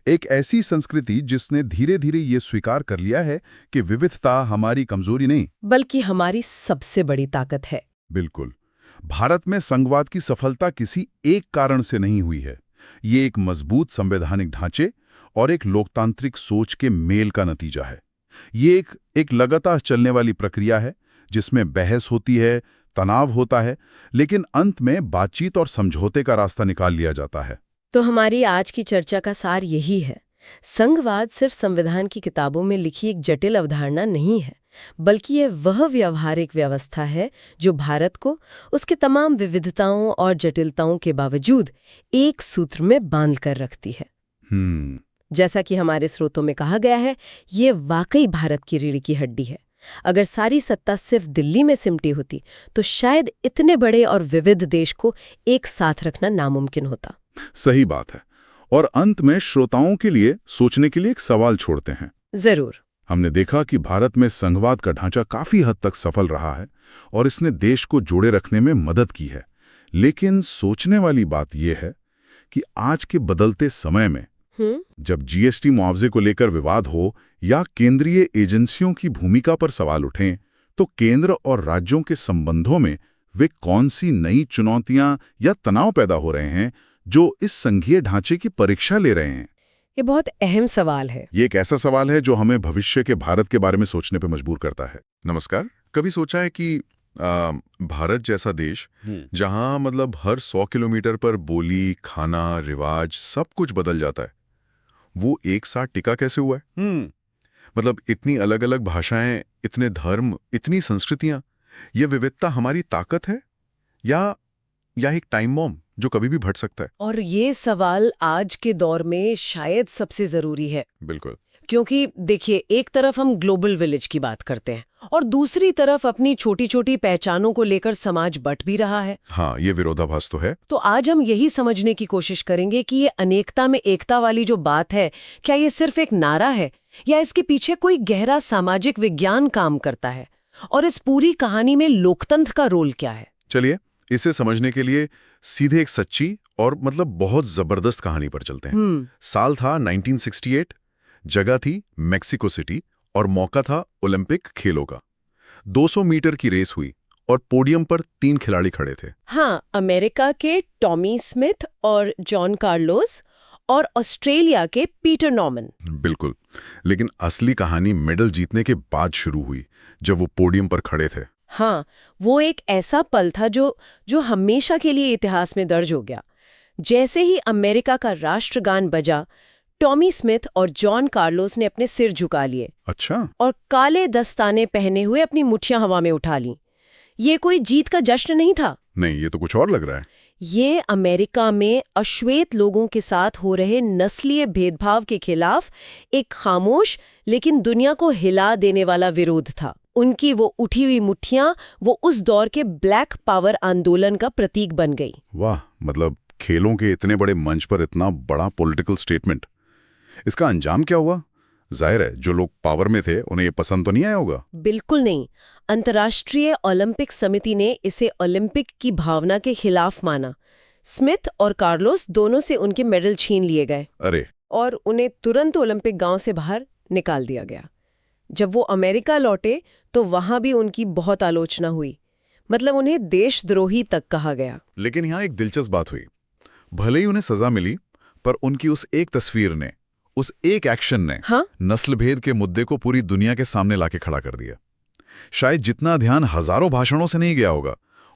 एक ऐसी संस्कृति जिसने धीरे धीरे ये स्वीकार कर लिया है कि विविधता हमारी कमजोरी नहीं, बल्कि हमारी सबसे बड़ी ताकत है। बिल्कुल। भारत में संघवाद की सफलता किसी एक कारण से नहीं हुई है। ये एक मजबूत संवैधानिक ढांचे और एक लोकतांत्रिक सोच के मेल का नतीजा है। ये एक लगातार चलने वाली प्रक्रिया है जिसमें बहस होती है, तनाव होता है, लेकिन अंत में बातचीत और समझौते का रास्ता निकाल लिया जाता है। तो हमारी आज की चर्चा का सार यही है, संघवाद सिर्फ संविधान की किताबों में लिखी एक जटिल अवधारणा नहीं है, बल्कि ये वह व्यवहारिक व्यवस्था है जो भारत को उसके तमाम विविधताओं और जटिलताओं के बावजूद एक सूत्र में बांध कर रखती है। जैसा कि हमारे स्रोतों में कहा गया है, ये वाकई भारत की रीढ़ की हड्डी है। अगर सारी सत्ता सिर्फ दिल्ली में सिमटी होती तो शायद इतने बड़े और विविध देश को एक साथ रखना नामुमकिन होता। सही बात है। और अंत में श्रोताओं के लिए सोचने के लिए एक सवाल छोड़ते हैं। जरूर। हमने देखा कि भारत में संघवाद का ढांचा काफी हद तक सफल रहा है और इसने देश को जोड़े रखने में मदद की है। लेकिन सोचने वाली बात यह है कि आज के बदलते समय में जब जीएसटी मुआवजे को लेकर विवाद हो या केंद्रीय एजेंसियों की भूमिका पर सवाल उठें, तो केंद्र और राज्यों के संबंधों में वे कौन सी नई चुनौतियां या तनाव पैदा हो रहे हैं जो इस संघीय ढांचे की परीक्षा ले रहे हैं? ये बहुत अहम सवाल है। ये एक ऐसा सवाल है जो हमें भविष्य के भारत के बारे में सोचने पर मजबूर करता है। नमस्कार। कभी सोचा है कि भारत जैसा देश जहां मतलब हर 100 किलोमीटर पर बोली, खाना, रिवाज सब कुछ बदल जाता है, वो एक साथ टिका कैसे हुआ है? मतलब इतनी अलग अलग भाषाएं, इतने धर्म, इतनी संस्कृतियां, ये विविधता हमारी ताकत है या एक टाइम बॉम्ब जो कभी भी फट सकता है? और ये सवाल आज के दौर में शायद सबसे जरूरी है। बिल्कुल। क्योंकि देखिए, एक तरफ हम ग्लोबल विलेज की बात करते हैं और दूसरी तरफ अपनी छोटी छोटी पहचानों को लेकर समाज बट भी रहा है। हाँ, ये विरोधाभास तो है। तो आज हम यही समझने की कोशिश करेंगे कि ये अनेकता में एकता वाली जो बात है, क्या ये सिर्फ एक नारा है या इसके पीछे कोई गहरा सामाजिक विज्ञान काम करता है, और इस पूरी कहानी में लोकतंत्र का रोल क्या है? चलिए, इसे समझने के लिए सीधे एक सच्ची और मतलब बहुत जबरदस्त कहानी पर चलते हैं। साल था 1968, जगह थी मेक्सिको सिटी और मौका था ओलंपिक खेलों का। 200 मीटर की रेस हुई और पोडियम पर 3 खिलाड़ी खड़े थे। हाँ, अमेरिका के टॉमी स्मिथ और जॉन कार्लोस और ऑस्ट्रेलिया के पीटर नॉर्मन। बिल्कुल। लेकिन असली कहानी मेडल जीतने के बाद शुरू हुई, जब वो पोडियम पर खड़े थे। हाँ, वो एक ऐसा पल था जो हमेशा के लिए इतिहास में दर्ज हो गया। जैसे ही अमेरिका का राष्ट्रगान बजा, टॉमी स्मिथ और जॉन कार्लोस ने अपने सिर झुका लिए। अच्छा। और काले दस्ताने पहने हुए अपनी मुट्ठियां हवा में उठा लीं। ये कोई जीत का जश्न नहीं था। नहीं, ये तो कुछ और लग रहा है। ये अमेरिका में अश्वेत लोगों के साथ हो रहे नस्लीय भेदभाव के खिलाफ एक खामोश लेकिन दुनिया को हिला देने वाला विरोध था। उनकी वो उठी हुई मुट्ठियां वो उस दौर के ब्लैक पावर आंदोलन का प्रतीक बन गई। वाह, मतलब खेलों के इतने बड़े मंच पर इतना बड़ा पॉलिटिकल स्टेटमेंट। इसका अंजाम क्या हुआ? जाहिर है, जो लोग पावर में थे उन्हें ये पसंद तो नहीं आया होगा। बिल्कुल नहीं। अंतर्राष्ट्रीय ओलंपिक समिति ने इसे ओलंपिक की भावना के खिलाफ माना। स्मिथ और कार्लोस दोनों से उनके मेडल छीन लिए गए। अरे। और उन्हें तुरंत ओलंपिक गांव से बाहर निकाल दिया गया। जब वो अमेरिका लौटे तो वहां भी उनकी बहुत आलोचना हुई। मतलब उन्हें देशद्रोही तक कहा गया। लेकिन यहाँ एक दिलचस्प बात हुई। भले ही उन्हें सजा मिली, पर उनकी उस एक तस्वीर ने, उस एक एक्शन ने नस्ल भेद के मुद्दे को पूरी दुनिया के सामने लाके खड़ा कर दिया। शायद जितना ध्यान हजारों भाषणों से नहीं गया होगा,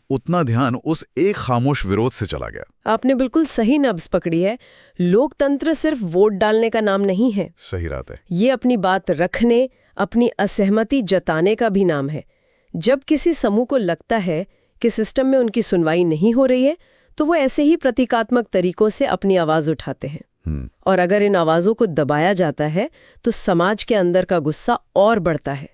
उतना ध्यान उस एक खामोश विरोध से चला गया। आपने बिल्कुल सही नब्ज पकड़ी है। लोकतंत्र सिर्फ वोट डालने का नाम नहीं है। सही बात है। ये अपनी बात रखने, अपनी असहमति जताने का भी नाम है। जब किसी समूह को लगता है कि सिस्टम में उनकी सुनवाई नहीं हो रही है, तो वो ऐसे ही प्रतीकात्मक तरीकों से अपनी आवाज उठाते हैं। और अगर इन आवाजों को दबाया जाता है तो समाज के अंदर का गुस्सा और बढ़ता है।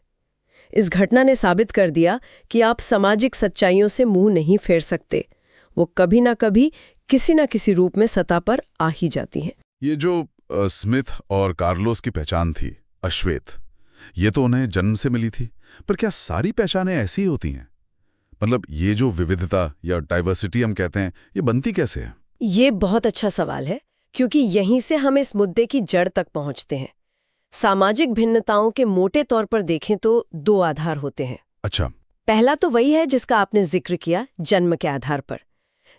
इस घटना ने साबित कर दिया कि आप सामाजिक सच्चाइयों से मुंह नहीं फेर सकते। वो कभी ना कभी किसी ना किसी रूप में सत्ता पर आ ही जाती हैं। ये जो स्मिथ और कार्लोस की पहचान थी, अश्वेत, ये तो उन्हें जन्म से मिली थी, पर क्या सारी पहचानें ऐसी ही होती हैं? मतलब ये जो विविधता या डाइवर्सिटी हम कहते हैं, ये बनती कैसे है? ये बहुत अच्छा सवाल है, क्योंकि यहीं से हम इस मुद्दे की जड़ तक पहुंचते हैं। सामाजिक भिन्नताओं के मोटे तौर पर देखें तो 2 आधार होते हैं। अच्छा। पहला तो वही है जिसका आपने जिक्र किया, जन्म के आधार पर।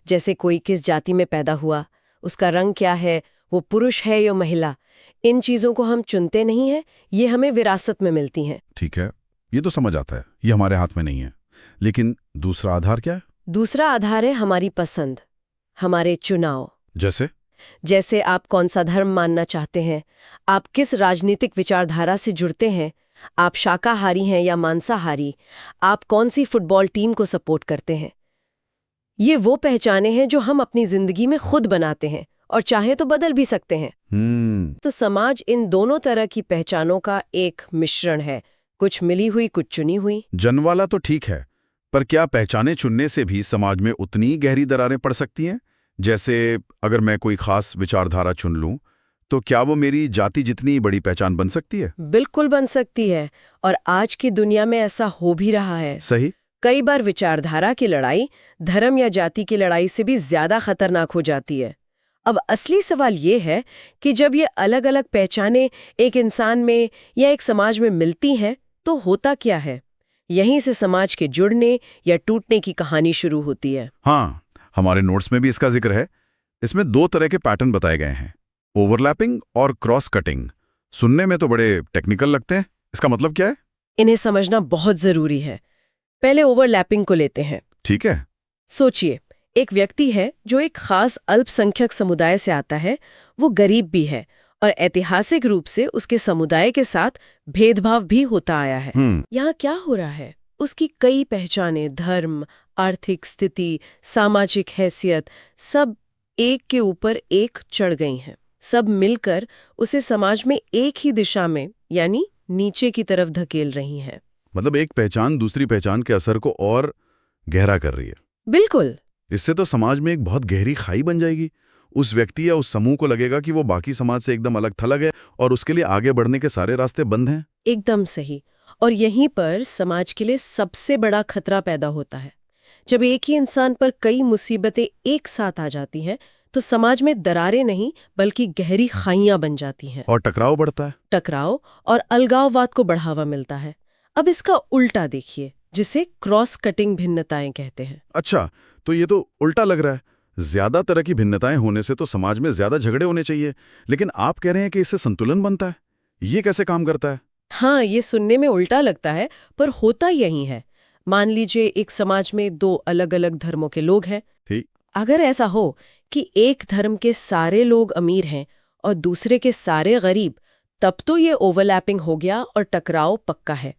जैसे कोई किस जाति में पैदा हुआ, उसका रंग क्या है, वो पुरुष है या महिला, इन चीजों को हम चुनते नहीं हैं, ये हमें विरासत में मिलती हैं। ठीक है, ये तो समझ आता है, ये हमारे हाथ में नहीं है। लेकिन दूसरा आधार क्या है? दूसरा आधार है हमारी पसंद, हमारे चुनाव। जैसे आप कौन सा धर्म मानना चाहते हैं, आप किस राजनीतिक विचारधारा से जुड़ते हैं, आप शाकाहारी हैं या मांसाहारी, आप कौन सी फुटबॉल टीम को सपोर्ट करते हैं। ये वो पहचाने हैं जो हम अपनी जिंदगी में खुद बनाते हैं और चाहे तो बदल भी सकते हैं। तो समाज इन दोनों तरह की पहचानों का एक मिश्रण है, कुछ मिली हुई, कुछ चुनी हुई। जन्म वाला तो ठीक है, पर क्या पहचाने चुनने से भी समाज में उतनी गहरी दरारें पड़ सकती हैं? जैसे अगर मैं कोई खास विचारधारा चुन लूं, तो क्या वो मेरी जाति जितनी बड़ी पहचान बन सकती है? बिल्कुल बन सकती है, और आज की दुनिया में ऐसा हो भी रहा है। सही। कई बार विचारधारा की लड़ाई धर्म या जाति की लड़ाई से भी ज्यादा खतरनाक हो जाती है। अब असली सवाल ये है कि जब ये अलग अलग पहचानें एक इंसान में या एक समाज में मिलती हैं, तो होता क्या है? यहीं से समाज के जुड़ने या टूटने की कहानी शुरू होती है। हाँ, हमारे नोट्स में भी इसका जिक्र है। इसमें 2 तरह के पैटर्न बताए गए हैं, ओवरलैपिंग और क्रॉस कटिंग। सुनने में तो बड़े टेक्निकल लगते हैं, इसका मतलब क्या है? इन्हें समझना बहुत जरूरी है। पहले ओवरलैपिंग को लेते हैं। ठीक है। सोचिए, एक व्यक्ति है जो एक खास अल्पसंख्यक समुदाय से आता है, वो गरीब भी है और ऐतिहासिक रूप से उसके समुदाय के साथ भेदभाव भी होता आया है। यहाँ क्या हो रहा है? उसकी कई पहचानें, धर्म, आर्थिक स्थिति, सामाजिक हैसियत, सब एक के ऊपर एक चढ़ गई हैं। सब मिलकर उसे समाज में एक ही दिशा में, यानी नीचे की तरफ धकेल रही हैं। मतलब एक पहचान दूसरी पहचान के असर को और गहरा कर रही है। बिल्कुल। इससे तो समाज में एक बहुत गहरी खाई बन जाएगी। उस व्यक्ति या उस समूह को लगेगा कि वो बाकी समाज से एकदम अलग थलग है और उसके लिए आगे बढ़ने के सारे रास्ते बंद हैं। एकदम सही। और यहीं पर समाज के लिए सबसे बड़ा खतरा पैदा होता है। जब एक ही इंसान पर कई मुसीबतें एक साथ आ जाती हैं, तो समाज में दरारें नहीं बल्कि गहरी खाइयां बन जाती हैं। और टकराव बढ़ता है। टकराव और अलगाववाद को बढ़ावा मिलता है। अब इसका उल्टा देखिए, जिसे क्रॉस कटिंग भिन्नताएं कहते हैं। अच्छा, तो ये तो उल्टा लग रहा है। ज्यादा तरह की भिन्नताएं होने से तो समाज में ज्यादा झगड़े होने चाहिए, लेकिन आप कह रहे हैं कि इससे संतुलन बनता है। ये कैसे काम करता है? हाँ, ये सुनने में उल्टा लगता है, पर होता यही है। मान लीजिए एक समाज में 2 अलग अलग धर्मों के लोग हैं। ठीक। अगर ऐसा हो कि एक धर्म के सारे लोग अमीर हैं और दूसरे के सारे गरीब, तब तो ये ओवरलैपिंग हो गया और टकराव पक्का है।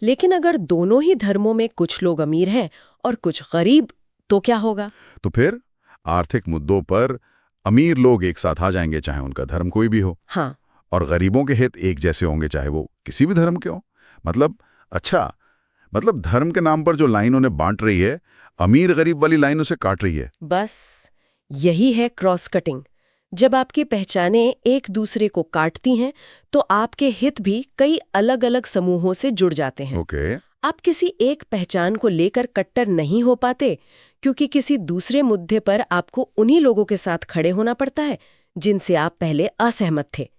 लेकिन अगर दोनों ही धर्मों में कुछ लोग अमीर हैं और कुछ गरीब, तो क्या होगा? तो फिर आर्थिक मुद्दों पर अमीर लोग एक साथ आ जाएंगे, चाहे उनका धर्म कोई भी हो। हाँ। और गरीबों के हित एक जैसे होंगे, चाहे वो किसी भी धर्म के हो। मतलब धर्म के नाम पर जो लाइन उन्हें बांट रही है, अमीर गरीब वाली लाइन उसे काट रही है। बस यही है क्रॉस कटिंग। जब आपकी पहचानें एक दूसरे को काटती हैं, तो आपके हित भी कई अलग अलग समूहों से जुड़ जाते हैं। ओके। आप किसी एक पहचान को लेकर कट्टर नहीं हो पाते, क्योंकि किसी दूसरे मुद्दे पर आपको उन्हीं लोगों के साथ खड़े होना पड़ता है जिनसे आप पहले असहमत थे।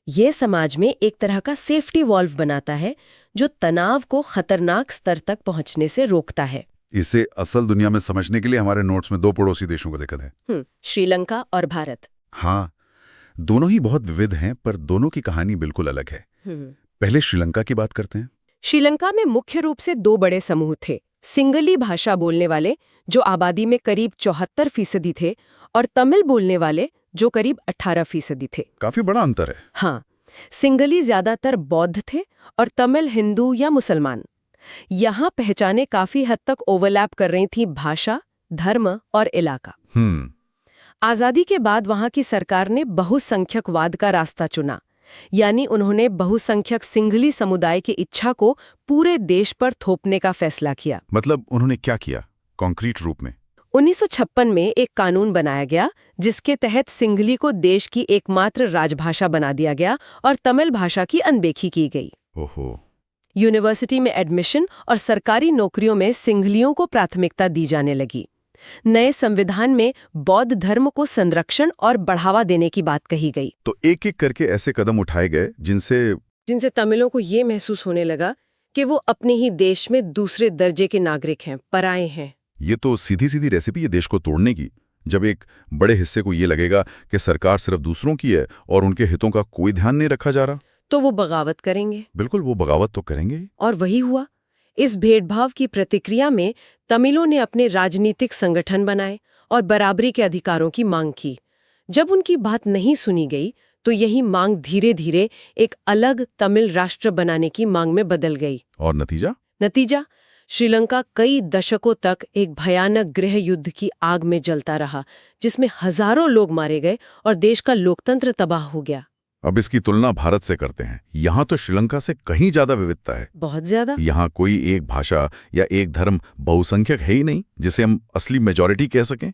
ये समाज में एक तरह का सेफ्टी वॉल्व बनाता है, जो तनाव को खतरनाक स्तर तक पहुंचने से रोकता है। इसे असल दुनिया में समझने के लिए हमारे नोट्स में 2 पड़ोसी देशों का जिक्र है, श्रीलंका और भारत। हाँ, दोनों ही बहुत विविध हैं, पर दोनों की कहानी बिल्कुल अलग है। पहले श्रीलंका की बात करते हैं। श्रीलंका में मुख्य रूप से 2 बड़े समूह थे। सिंगली भाषा बोलने वाले, जो आबादी में करीब 74% थे, और तमिल बोलने वाले, जो करीब 18% थे। काफी बड़ा अंतर है। हाँ, सिंगली ज्यादातर बौद्ध थे और तमिल हिंदू या मुसलमान। यहाँ पहचाने काफी हद तक ओवरलैप कर रही थी भाषा, धर्म और इलाका। आजादी के बाद वहां की सरकार ने बहुसंख्यकवाद का रास्ता चुना, यानी उन्होंने बहुसंख्यक सिंघली समुदाय की इच्छा को पूरे देश पर थोपने का फैसला किया। मतलब उन्होंने क्या किया कॉन्क्रीट रूप में? 1956 में एक कानून बनाया गया, जिसके तहत सिंघली को देश की एकमात्र राजभाषा बना दिया गया और तमिल भाषा की अनदेखी की गई। ओहो। यूनिवर्सिटी में एडमिशन और सरकारी नौकरियों में सिंहलियों को प्राथमिकता दी जाने लगी। नए संविधान में बौद्ध धर्म को संरक्षण और बढ़ावा देने की बात कही गई। तो एक एक करके ऐसे कदम उठाए गए जिनसे तमिलों को ये महसूस होने लगा कि वो अपने ही देश में दूसरे दर्जे के नागरिक हैं, पराये हैं। ये तो सीधी सीधी रेसिपी है देश को तोड़ने की। जब एक बड़े हिस्से को ये लगेगा कि सरकार सिर्फ दूसरों की है और उनके हितों का कोई ध्यान नहीं रखा जा रहा, तो वो बगावत करेंगे। बिल्कुल, वो बगावत तो करेंगे ही। और वही हुआ। इस भेदभाव की प्रतिक्रिया में तमिलों ने अपने राजनीतिक संगठन बनाए और बराबरी के अधिकारों की मांग की। जब उनकी बात नहीं सुनी गई तो यही मांग धीरे धीरे एक अलग तमिल राष्ट्र बनाने की मांग में बदल गई। और नतीजा श्रीलंका कई दशकों तक एक भयानक गृह युद्ध की आग में जलता रहा, जिसमें हजारों लोग मारे गए और देश का लोकतंत्र तबाह हो गया। अब इसकी तुलना भारत से करते हैं। यहाँ तो श्रीलंका से कहीं ज्यादा विविधता है, बहुत ज्यादा। यहाँ कोई एक भाषा या एक धर्म बहुसंख्यक है ही नहीं जिसे हम असली मेजॉरिटी कह सकें।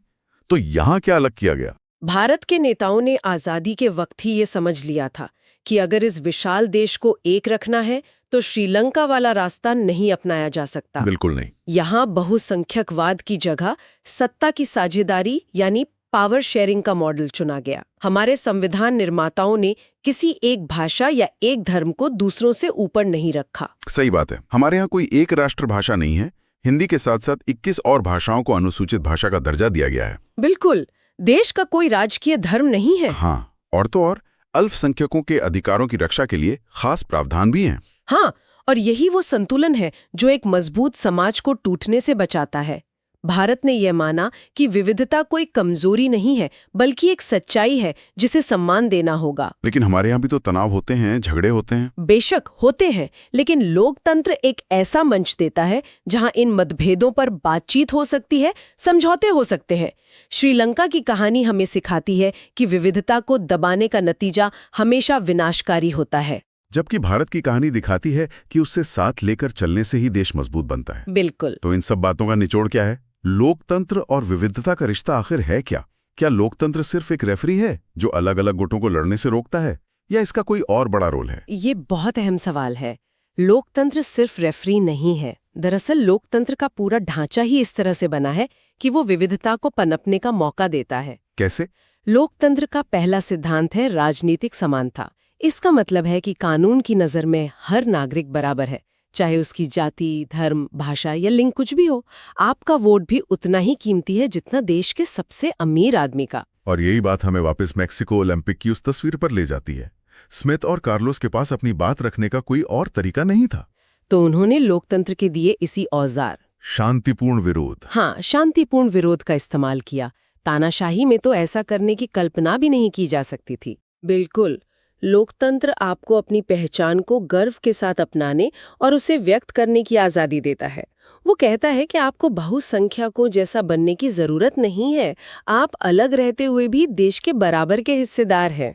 तो यहाँ क्या अलग किया गया? भारत के नेताओं ने आजादी के वक्त ही ये समझ लिया था कि अगर इस विशाल देश को एक रखना है तो श्रीलंका वाला रास्ता नहीं अपनाया जा सकता। बिल्कुल नहीं। यहाँ बहुसंख्यकवाद की जगह सत्ता की साझेदारी यानी पावर शेयरिंग का मॉडल चुना गया। हमारे संविधान निर्माताओं ने किसी एक भाषा या एक धर्म को दूसरों से ऊपर नहीं रखा। सही बात है। हमारे यहाँ कोई एक राष्ट्र भाषा नहीं है। हिंदी के साथ साथ 21 और भाषाओं को अनुसूचित भाषा का दर्जा दिया गया है। बिल्कुल, देश का कोई राजकीय धर्म नहीं है। हाँ, और तो और अल्पसंख्यकों के अधिकारों की रक्षा के लिए खास प्रावधान भी हैं। हाँ, और यही वो संतुलन है जो एक मजबूत समाज को टूटने से बचाता है। भारत ने यह माना कि विविधता कोई कमजोरी नहीं है बल्कि एक सच्चाई है जिसे सम्मान देना होगा। लेकिन हमारे यहाँ भी तो तनाव होते हैं, झगड़े होते हैं। बेशक होते हैं, लेकिन लोकतंत्र एक ऐसा मंच देता है जहां इन मतभेदों पर बातचीत हो सकती है, समझौते हो सकते हैं। श्रीलंका की कहानी हमें सिखाती है कि विविधता को दबाने का नतीजा हमेशा विनाशकारी होता है, जबकि भारत की कहानी दिखाती है कि उससे साथ लेकर चलने से ही देश मजबूत बनता है। बिल्कुल। तो इन सब बातों का निचोड़ क्या है? लोकतंत्र और विविधता का रिश्ता आखिर है क्या? क्या लोकतंत्र सिर्फ एक रेफरी है जो अलग अलग गुटों को लड़ने से रोकता है, या इसका कोई और बड़ा रोल है? ये बहुत अहम सवाल है। लोकतंत्र सिर्फ रेफरी नहीं है। दरअसल लोकतंत्र का पूरा ढांचा ही इस तरह से बना है कि वो विविधता को पनपने का मौका देता है। कैसे? लोकतंत्र का पहला सिद्धांत है राजनीतिक समानता। इसका मतलब है कि कानून की नजर में हर नागरिक बराबर है, चाहे उसकी जाति, धर्म, भाषा या लिंग कुछ भी हो। आपका वोट भी उतना ही कीमती है जितना देश के सबसे अमीर आदमी का। और यही बात हमें वापस मैक्सिको ओलंपिक की उस तस्वीर पर ले जाती है। स्मिथ और कार्लोस के पास अपनी बात रखने का कोई और तरीका नहीं था, तो उन्होंने लोकतंत्र के दिए इसी औजार, शांतिपूर्ण विरोध। हाँ, शांतिपूर्ण विरोध का इस्तेमाल किया। तानाशाही में तो ऐसा करने की कल्पना भी नहीं की जा सकती थी। बिल्कुल, लोकतंत्र आपको अपनी पहचान को गर्व के साथ अपनाने और उसे व्यक्त करने की आज़ादी देता है। वो कहता है कि आपको बहुसंख्यकों जैसा बनने की जरूरत नहीं है, आप अलग रहते हुए भी देश के बराबर के हिस्सेदार हैं।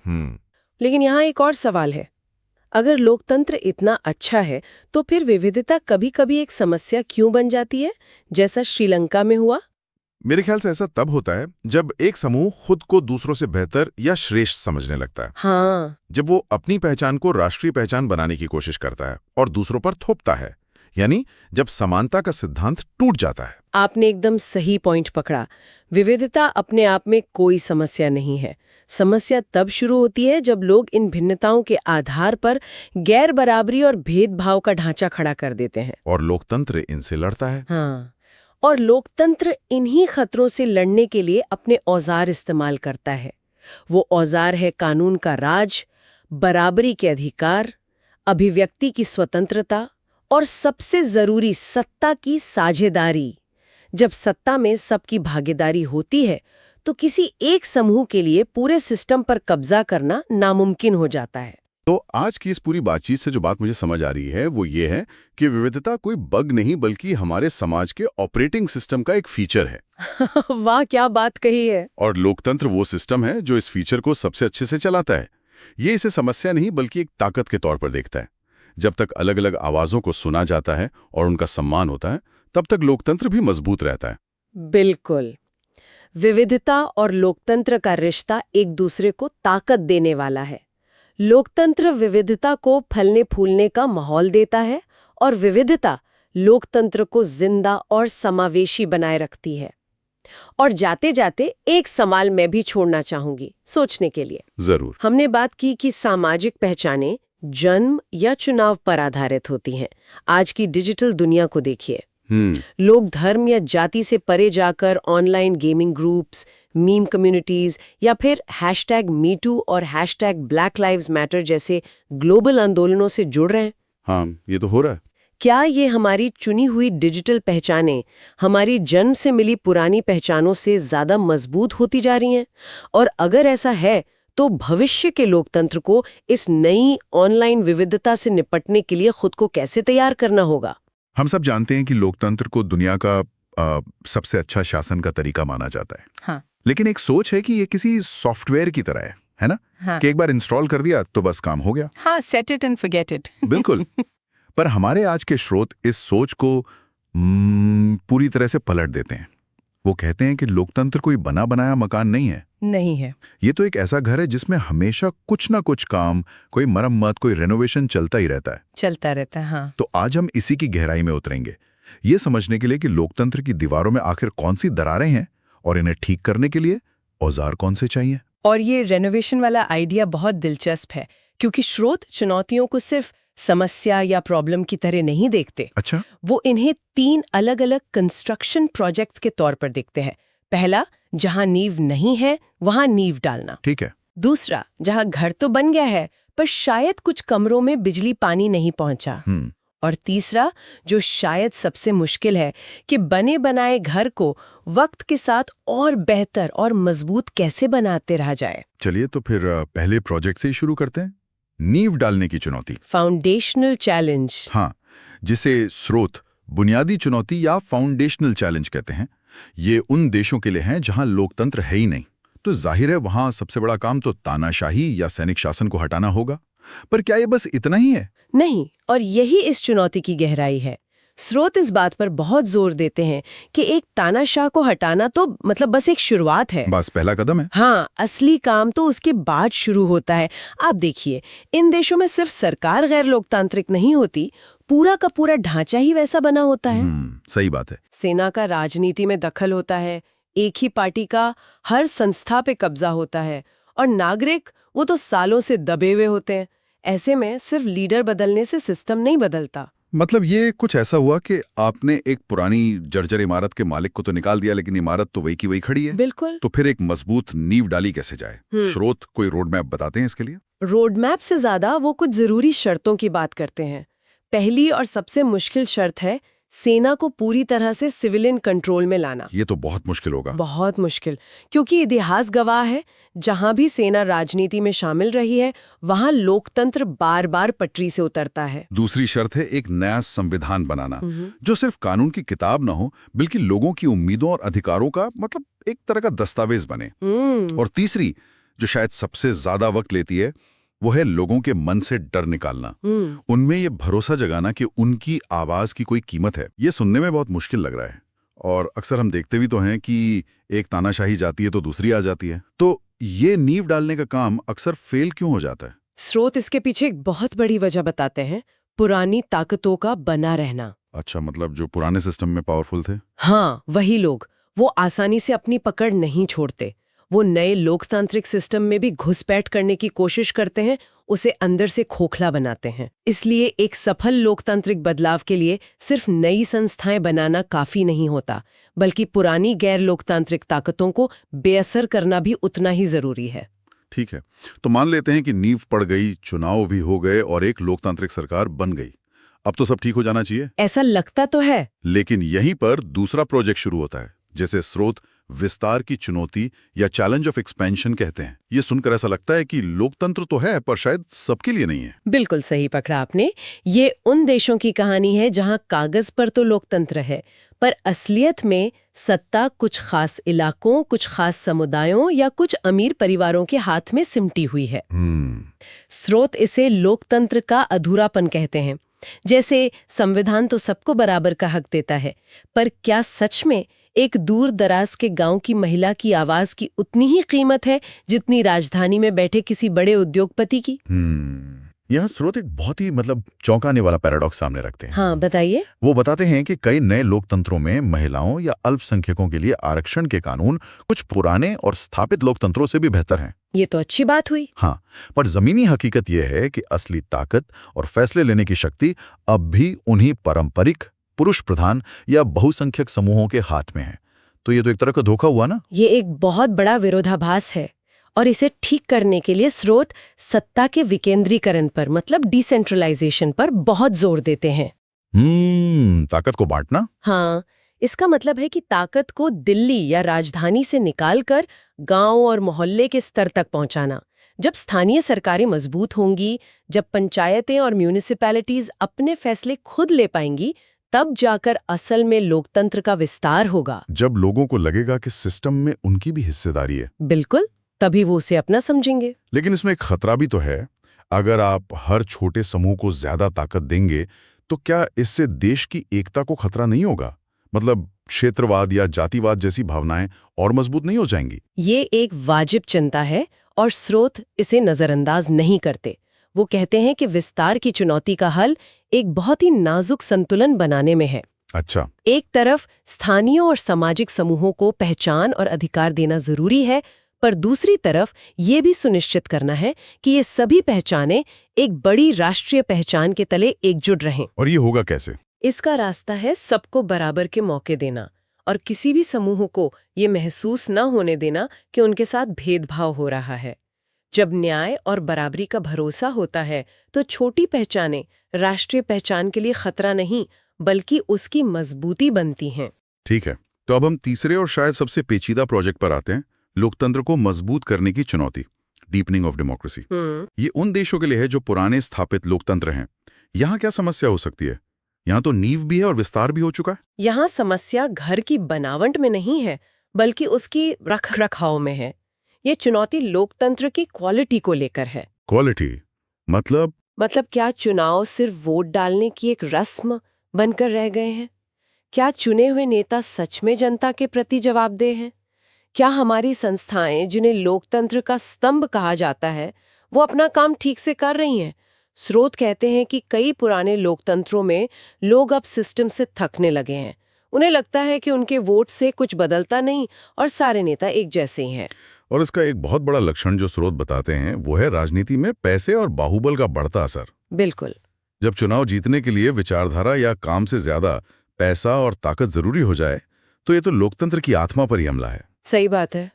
लेकिन यहाँ एक और सवाल है, अगर लोकतंत्र इतना अच्छा है तो फिर विविधता कभी कभी एक समस्या क्यों बन जाती है, जैसा श्रीलंका में हुआ? मेरे ख्याल से ऐसा तब होता है जब एक समूह खुद को दूसरों से बेहतर या श्रेष्ठ समझने लगता है। हाँ, जब वो अपनी पहचान को राष्ट्रीय पहचान बनाने की कोशिश करता है और दूसरों पर थोपता है, यानी जब समानता का सिद्धांत टूट जाता है। आपने एकदम सही पॉइंट पकड़ा। विविधता अपने आप में कोई समस्या नहीं है। समस्या तब शुरू होती है जब लोग इन भिन्नताओं के आधार पर गैर बराबरी और भेदभाव का ढांचा खड़ा कर देते हैं। और लोकतंत्र इनसे लड़ता है। हाँ, और लोकतंत्र इन्हीं खतरों से लड़ने के लिए अपने औजार इस्तेमाल करता है। वो औजार है कानून का राज, बराबरी के अधिकार, अभिव्यक्ति की स्वतंत्रता और सबसे जरूरी सत्ता की साझेदारी। जब सत्ता में सबकी भागीदारी होती है तो किसी एक समूह के लिए पूरे सिस्टम पर कब्जा करना नामुमकिन हो जाता है। तो आज की इस पूरी बातचीत से जो बात मुझे समझ आ रही है वो ये है कि विविधता कोई बग नहीं बल्कि हमारे समाज के ऑपरेटिंग सिस्टम का एक फीचर है। वाह, क्या बात कही है। और लोकतंत्र वो सिस्टम है जो इस फीचर को सबसे अच्छे से चलाता है। ये इसे समस्या नहीं बल्कि एक ताकत के तौर पर देखता है। जब तक अलग अलग आवाजों को सुना जाता है और उनका सम्मान होता है, तब तक लोकतंत्र भी मजबूत रहता है। बिल्कुल, विविधता और लोकतंत्र का रिश्ता एक दूसरे को ताकत देने वाला है। लोकतंत्र विविधता को फलने फूलने का माहौल देता है और विविधता लोकतंत्र को जिंदा और समावेशी बनाए रखती है। और जाते जाते एक सवाल मैं भी छोड़ना चाहूंगी सोचने के लिए। जरूर। हमने बात की कि सामाजिक पहचानें जन्म या चुनाव पर आधारित होती हैं। आज की डिजिटल दुनिया को देखिए, लोग धर्म या जाति से परे जाकर online gaming groups, meme communities या फिर #MeToo और #BlackLivesMatter जैसे ग्लोबल आंदोलनों से जुड़ रहे हैं। हाँ, ये तो हो रहा है। क्या ये हमारी चुनी हुई डिजिटल पहचानें हमारी जन्म से मिली पुरानी पहचानों से ज्यादा मजबूत होती जा रही हैं? और अगर ऐसा है तो भविष्य के लोकतंत्र को इस नई ऑनलाइन विविधता से निपटने के लिए खुद को कैसे तैयार करना होगा? हम सब जानते हैं कि लोकतंत्र को दुनिया का सबसे अच्छा शासन का तरीका माना जाता है। हाँ। लेकिन एक सोच है कि ये किसी सॉफ्टवेयर की तरह है ना? हाँ। कि एक बार इंस्टॉल कर दिया तो बस काम हो गया। हाँ, set it and forget it. बिल्कुल। पर हमारे आज के स्रोत इस सोच को पूरी तरह से पलट देते हैं। वो कहते हैं कि लोकतंत्र कोई बना बनाया मकान नहीं है। नहीं है। ये तो एक ऐसा घर है जिसमें हमेशा कुछ ना कुछ काम, कोई मरम्मत, कोई रेनोवेशन चलता ही रहता है। चलता रहता है, हाँ। तो आज हम इसी की गहराई में उतरेंगे, ये समझने के लिए कि लोकतंत्र की दीवारों में आखिर कौन सी दरारें हैं और इन्हें ठीक करने के लिए औजार कौन से चाहिए। और ये रेनोवेशन वाला आइडिया बहुत दिलचस्प है, क्योंकि स्रोत चुनौतियों को सिर्फ समस्या या प्रॉब्लम की तरह नहीं देखते। अच्छा। वो इन्हें 3 अलग-अलग कंस्ट्रक्शन प्रोजेक्ट्स के तौर पर देखते हैं। पहला, जहां नींव नहीं है वहां नींव डालना। ठीक है। दूसरा, जहां घर तो बन गया है पर शायद कुछ कमरों में बिजली पानी नहीं पहुंचा। और तीसरा, जो शायद सबसे मुश्किल है, कि बने बनाए घर को वक्त के साथ और बेहतर और मजबूत कैसे बनाते रहा जाए। चलिए तो फिर पहले प्रोजेक्ट से ही शुरू करते हैं। नींव डालने की चुनौती, फाउंडेशनल चैलेंज। हाँ, जिसे स्रोत बुनियादी चुनौती या फाउंडेशनल चैलेंज कहते हैं। ये उन देशों के लिए हैं जहां लोकतंत्र है ही नहीं। तो जाहिर है वहां सबसे बड़ा काम तो तानाशाही या सैनिक शासन को हटाना होगा। पर क्या ये बस इतना ही है? नहीं, और यही इस चुनौती की गहराई है। स्रोत इस बात पर बहुत जोर देते हैं कि एक तानाशाह को हटाना तो मतलब बस एक शुरुआत है, बस पहला कदम है। हाँ, असली काम तो उसके बाद शुरू होता है। आप देखिए, इन देशों में सिर्फ सरकार गैर लोकतांत्रिक नहीं होती, पूरा का पूरा ढांचा ही वैसा बना होता है। सही बात है। सेना का राजनीति में दखल होता है, एक ही पार्टी का हर संस्था पे कब्जा होता है, और नागरिक वो तो सालों से दबे हुए होते हैं। ऐसे में सिर्फ लीडर बदलने से सिस्टम नहीं बदलता। मतलब ये कुछ ऐसा हुआ कि आपने एक पुरानी जर्जर इमारत के मालिक को तो निकाल दिया, लेकिन इमारत तो वही की वही खड़ी है। बिल्कुल। तो फिर एक मजबूत नींव डाली कैसे जाए? स्रोत कोई रोड मैप बताते हैं इसके लिए? रोड मैप से ज्यादा वो कुछ जरूरी शर्तों की बात करते हैं। पहली और सबसे मुश्किल शर्त है सेना को पूरी तरह से सिविलियन कंट्रोल में लाना। ये तो बहुत मुश्किल होगा। बहुत मुश्किल, क्योंकि इतिहास गवाह है, जहां भी सेना राजनीति में शामिल रही है वहां लोकतंत्र बार बार पटरी से उतरता है। दूसरी शर्त है एक नया संविधान बनाना, जो सिर्फ कानून की किताब न हो, बल्कि लोगों की उम्मीदों और अधिकारों का मतलब एक तरह का दस्तावेज बने। और तीसरी, जो शायद सबसे ज्यादा वक्त लेती है, वो है लोगों के मन से डर निकालना। उनमें ये भरोसा जगाना कि उनकी आवाज की कोई कीमत है। ये सुनने में बहुत मुश्किल लग रहा है, और अक्सर हम देखते भी तो हैं कि एक तानाशाही जाती है तो दूसरी आ जाती है। तो ये नींव डालने का काम अक्सर फेल क्यों हो जाता है? स्रोत इसके पीछे एक बहुत बड़ी वजह बताते हैं, पुरानी ताकतों का बना रहना। अच्छा, मतलब जो पुराने सिस्टम में पावरफुल थे? हाँ, वही लोग, वो आसानी से अपनी पकड़ नहीं छोड़ते। वो नए लोकतांत्रिक सिस्टम में भी घुसपैठ करने की कोशिश करते हैं, उसे अंदर से खोखला बनाते हैं। इसलिए एक सफल लोकतांत्रिक बदलाव के लिए सिर्फ नई संस्थाएं बनाना काफी नहीं होता, बल्कि पुरानी गैर लोकतांत्रिक ताकतों को बेअसर करना भी उतना ही जरूरी है। ठीक है, तो मान लेते हैं कि नींव पड़ गई, चुनाव भी हो गए और एक लोकतांत्रिक सरकार बन गई। अब तो सब ठीक हो जाना चाहिए, ऐसा लगता तो है। लेकिन यहीं पर दूसरा प्रोजेक्ट शुरू होता है, जैसे स्रोत विस्तार की चुनौती या चैलेंज ऑफ एक्सपेंशन कहते हैं। ये सुनकर ऐसा लगता है कि लोकतंत्र तो है, पर शायद सबके लिए नहीं है। बिल्कुल सही पकड़ा आपने। ये उन देशों की कहानी है जहां कागज पर तो लोकतंत्र है, पर असलियत में सत्ता कुछ खास इलाकों, कुछ खास समुदायों या कुछ अमीर परिवारों के हाथ में सिमटी हुई है। स्रोत इसे लोकतंत्र का अधूरापन कहते हैं। जैसे संविधान तो सबको बराबर का हक देता है, पर क्या सच में एक दूर दराज के गांव की महिला की आवाज की उतनी ही कीमत है जितनी राजधानी में बैठे किसी बड़े उद्योगपति की। यहाँ स्रोत एक बहुत ही चौंकाने वाला पैराडॉक्स सामने रखते हैं। हाँ, बताइए। वो बताते हैं कि कई नए लोकतंत्रों में महिलाओं या अल्पसंख्यकों के लिए आरक्षण के कानून कुछ पुराने और स्थापित लोकतंत्रों से भी बेहतर हैं। ये तो अच्छी बात हुई। हाँ, पर जमीनी हकीकत यह है कि असली ताकत और फैसले लेने की शक्ति अब भी उन्हीं पारंपरिक पुरुष प्रधान या बहुसंख्यक समूहों के हाथ में है। तो ये तो एक तरह का धोखा हुआ ना। ये एक बहुत बड़ा विरोधाभास है और इसे ठीक करने के लिए स्रोत सत्ता के विकेंद्रीकरण पर मतलब डिसेंट्रलाइजेशन पर बहुत जोर देते हैं। ताकत को बांटना। हाँ, इसका मतलब है कि ताकत को दिल्ली या राजधानी से निकालकर गांव और मोहल्ले के स्तर तक पहुंचाना। जब स्थानीय सरकारें मजबूत होंगी, जब पंचायतें और म्यूनिसिपैलिटीज अपने फैसले खुद ले पाएंगी, तब जाकर असल में लोकतंत्र का विस्तार होगा। जब लोगों को लगेगा कि सिस्टम में उनकी भी हिस्सेदारी है। बिल्कुल, तभी वो उसे अपना समझेंगे। लेकिन इसमें एक खतरा भी तो है। अगर आप हर छोटे समूह को ज्यादा ताकत देंगे तो क्या इससे देश की एकता को खतरा नहीं होगा? मतलब क्षेत्रवाद या जातिवाद जैसी भावनाएं और मजबूत नहीं हो जाएंगी? ये एक वाजिब चिंता है और स्रोत इसे नजरअंदाज नहीं करते। वो कहते हैं कि विस्तार की चुनौती का हल एक बहुत ही नाजुक संतुलन बनाने में है। अच्छा। एक तरफ स्थानीय और सामाजिक समूहों को पहचान और अधिकार देना जरूरी है, पर दूसरी तरफ ये भी सुनिश्चित करना है कि ये सभी पहचानें एक बड़ी राष्ट्रीय पहचान के तले एकजुट रहें। और ये होगा कैसे? इसका रास्ता है सबको बराबर के मौके देना और किसी भी समूह को ये महसूस न होने देना कि उनके साथ भेदभाव हो रहा है। जब न्याय और बराबरी का भरोसा होता है तो छोटी पहचानें राष्ट्रीय पहचान के लिए खतरा नहीं बल्कि उसकी मजबूती बनती हैं। ठीक है, तो अब हम तीसरे और शायद सबसे पेचीदा प्रोजेक्ट पर आते हैं, लोकतंत्र को मजबूत करने की चुनौती, डीपनिंग ऑफ डेमोक्रेसी। ये उन देशों के लिए है जो पुराने स्थापित लोकतंत्र हैं। यहाँ क्या समस्या हो सकती है? यहाँ तो नींव भी है और विस्तार भी हो चुका है। यहाँ समस्या घर की बनावट में नहीं है बल्कि उसकी रख रखाव में है। ये चुनौती लोकतंत्र की क्वालिटी को लेकर है। क्वालिटी मतलब क्या चुनाव सिर्फ वोट डालने की एक रस्म बनकर रह गए हैं? क्या चुने हुए नेता सच में जनता के प्रति जवाबदेह हैं? क्या हमारी संस्थाएं जिन्हें लोकतंत्र का स्तंभ कहा जाता है वो अपना काम ठीक से कर रही हैं? स्रोत कहते हैं कि कई पुराने लोकतंत्रों में लोग अब सिस्टम से थकने लगे हैं। उन्हें लगता है कि उनके वोट से कुछ बदलता नहीं और सारे नेता एक जैसे ही हैं। और इसका एक बहुत बड़ा लक्षण जो स्रोत बताते हैं वो है राजनीति में पैसे और बाहुबल का बढ़ता असर। बिल्कुल। जब चुनाव जीतने के लिए विचारधारा या काम से ज्यादा पैसा और ताकत जरूरी हो जाए तो ये तो लोकतंत्र की आत्मा पर ही हमला है। सही बात है।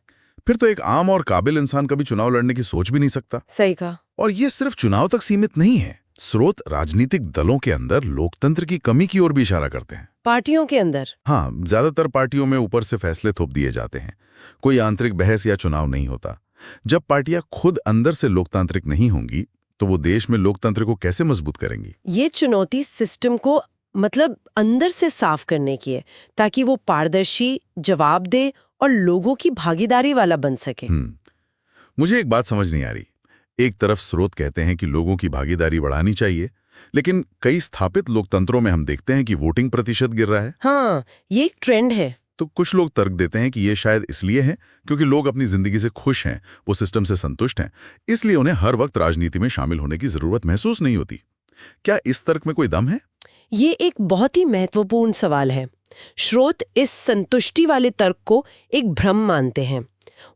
फिर तो एक आम और काबिल इंसान कभी चुनाव लड़ने की सोच भी नहीं सकता। सही कहा। और ये सिर्फ चुनाव तक सीमित नहीं है। स्रोत राजनीतिक दलों के अंदर लोकतंत्र की कमी की ओर भी इशारा करते हैं। पार्टियों के अंदर? हाँ, ज्यादातर पार्टियों में ऊपर से फैसले थोप दिए जाते हैं, कोई आंतरिक बहस या चुनाव नहीं होता। जब पार्टियां खुद अंदर से लोकतांत्रिक नहीं होंगी तो वो देश में लोकतंत्र को कैसे मजबूत करेंगी? ये चुनौती सिस्टम को अंदर से साफ करने की है ताकि वो पारदर्शी, जवाबदेह और लोगों की भागीदारी वाला बन सके। मुझे एक बात समझ नहीं आ रही। एक तरफ स्रोत कहते हैं कि लोगों की भागीदारी बढ़ानी चाहिए, लेकिन कई स्थापित लोकतंत्रों में हम देखते हैं कि वोटिंग प्रतिशत गिर रहा है। हाँ, ये एक ट्रेंड है। तो कुछ लोग तर्क देते हैं कि ये शायद इसलिए है क्योंकि लोग अपनी जिंदगी से खुश हैं, वो सिस्टम से संतुष्ट हैं, इसलिए उन्हें हर वक्त राजनीति में शामिल होने की जरूरत महसूस नहीं होती। क्या इस तर्क में कोई दम है? ये एक बहुत ही महत्वपूर्ण सवाल है। स्रोत इस संतुष्टि वाले तर्क को एक भ्रम मानते हैं।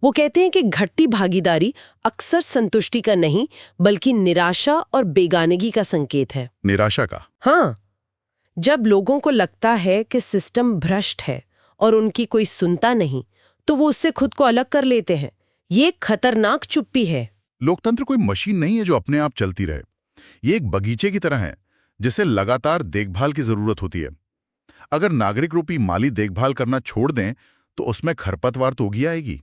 वो कहते हैं कि घटती भागीदारी अक्सर संतुष्टि का नहीं बल्कि निराशा और बेगानगी का संकेत है। निराशा का? हाँ, जब लोगों को लगता है कि सिस्टम भ्रष्ट है और उनकी कोई सुनता नहीं तो वो उससे खुद को अलग कर लेते हैं। ये एक खतरनाक चुप्पी है। लोकतंत्र कोई मशीन नहीं है जो अपने आप चलती रहे। ये एक बगीचे की तरह है जिसे लगातार देखभाल की जरूरत होती है। अगर नागरिक रूपी माली देखभाल करना छोड़ दें तो उसमें खरपतवार तो उगी आएगी।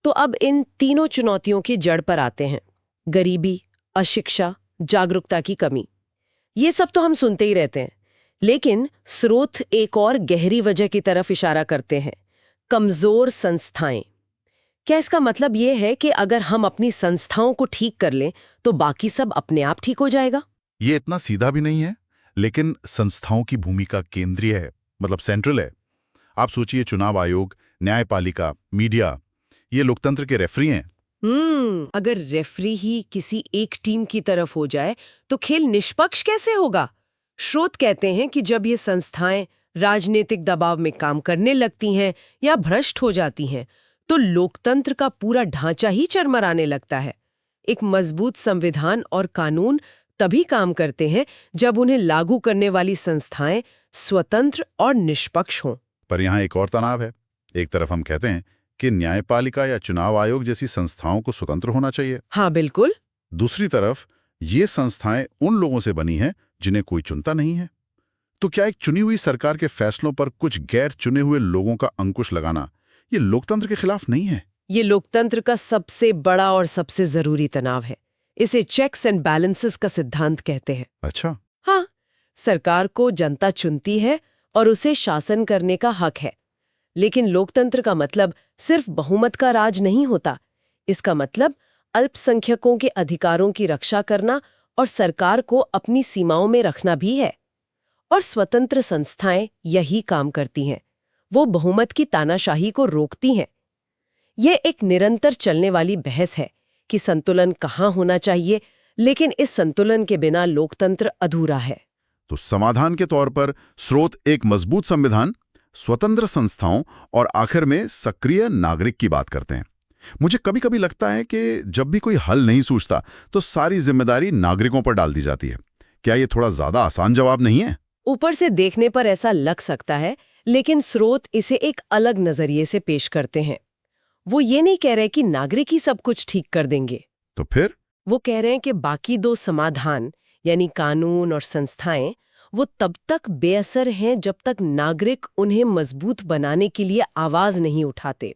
तो अब इन तीनों चुनौतियों की जड़ पर आते हैं। गरीबी, अशिक्षा, जागरूकता की कमी। ये सब तो हम सुनते ही रहते हैं, लेकिन स्रोत एक और गहरी वजह की तरफ इशारा करते हैं, कमजोर संस्थाएं। क्या इसका मतलब ये है कि अगर हम अपनी संस्थाओं को ठीक कर लें तो बाकी सब अपने आप ठीक हो जाएगा? ये इतना सीधा भी नहीं है, लेकिन संस्थाओं की भूमिका केंद्रीय है, सेंट्रल है। आप सोचिए, चुनाव आयोग, न्यायपालिका, मीडिया, ये लोकतंत्र के रेफरी हैं। अगर रेफरी ही किसी एक टीम की तरफ हो जाए तो खेल निष्पक्ष कैसे होगा? स्रोत कहते हैं कि जब ये संस्थाएं राजनीतिक दबाव में काम करने लगती हैं या भ्रष्ट हो जाती हैं, तो लोकतंत्र का पूरा ढांचा ही चरमराने लगता है। एक मजबूत संविधान और कानून तभी काम करते हैं जब उन्हें लागू करने वाली संस्थाएं स्वतंत्र और निष्पक्ष हों। पर यहाँ एक और तनाव है। एक तरफ हम कहते हैं कि न्यायपालिका या चुनाव आयोग जैसी संस्थाओं को स्वतंत्र होना चाहिए। हाँ, बिल्कुल। दूसरी तरफ ये संस्थाएं उन लोगों से बनी हैं जिन्हें कोई चुनता नहीं है। तो क्या एक चुनी हुई सरकार के फैसलों पर कुछ गैर चुने हुए लोगों का अंकुश लगाना ये लोकतंत्र के खिलाफ नहीं है? ये लोकतंत्र का सबसे बड़ा और सबसे जरूरी तनाव है। इसे चेक्स एंड बैलेंसेस का सिद्धांत कहते हैं। अच्छा। हाँ, सरकार को जनता चुनती है और उसे शासन करने का हक है, लेकिन लोकतंत्र का मतलब सिर्फ बहुमत का राज नहीं होता। इसका मतलब अल्पसंख्यकों के अधिकारों की रक्षा करना और सरकार को अपनी सीमाओं में रखना भी है। और स्वतंत्र संस्थाएं यही काम करती हैं। वो बहुमत की तानाशाही को रोकती हैं। यह एक निरंतर चलने वाली बहस है कि संतुलन कहाँ होना चाहिए, लेकिन इस संतुलन के बिना लोकतंत्र अधूरा है। तो समाधान के तौर पर स्रोत एक मजबूत संविधान, स्वतंत्र संस्थाओं और आखिर में सक्रिय नागरिक की बात करते हैं। मुझे कभी-कभी लगता है कि जब भी कोई हल नहीं सूझता तो सारी जिम्मेदारी नागरिकों पर डाल दी जाती है। क्या ये थोड़ा ज्यादा आसान जवाब नहीं है? ऊपर से देखने पर ऐसा लग सकता है, लेकिन स्रोत इसे एक अलग नजरिए से पेश करते हैं। वो ये नहीं कह रहे कि नागरिक ही सब कुछ ठीक कर देंगे। तो फिर वो कह रहे हैं कि बाकी दो समाधान यानी कानून और संस्थाएं वो तब तक बेअसर हैं जब तक नागरिक उन्हें मजबूत बनाने के लिए आवाज नहीं उठाते।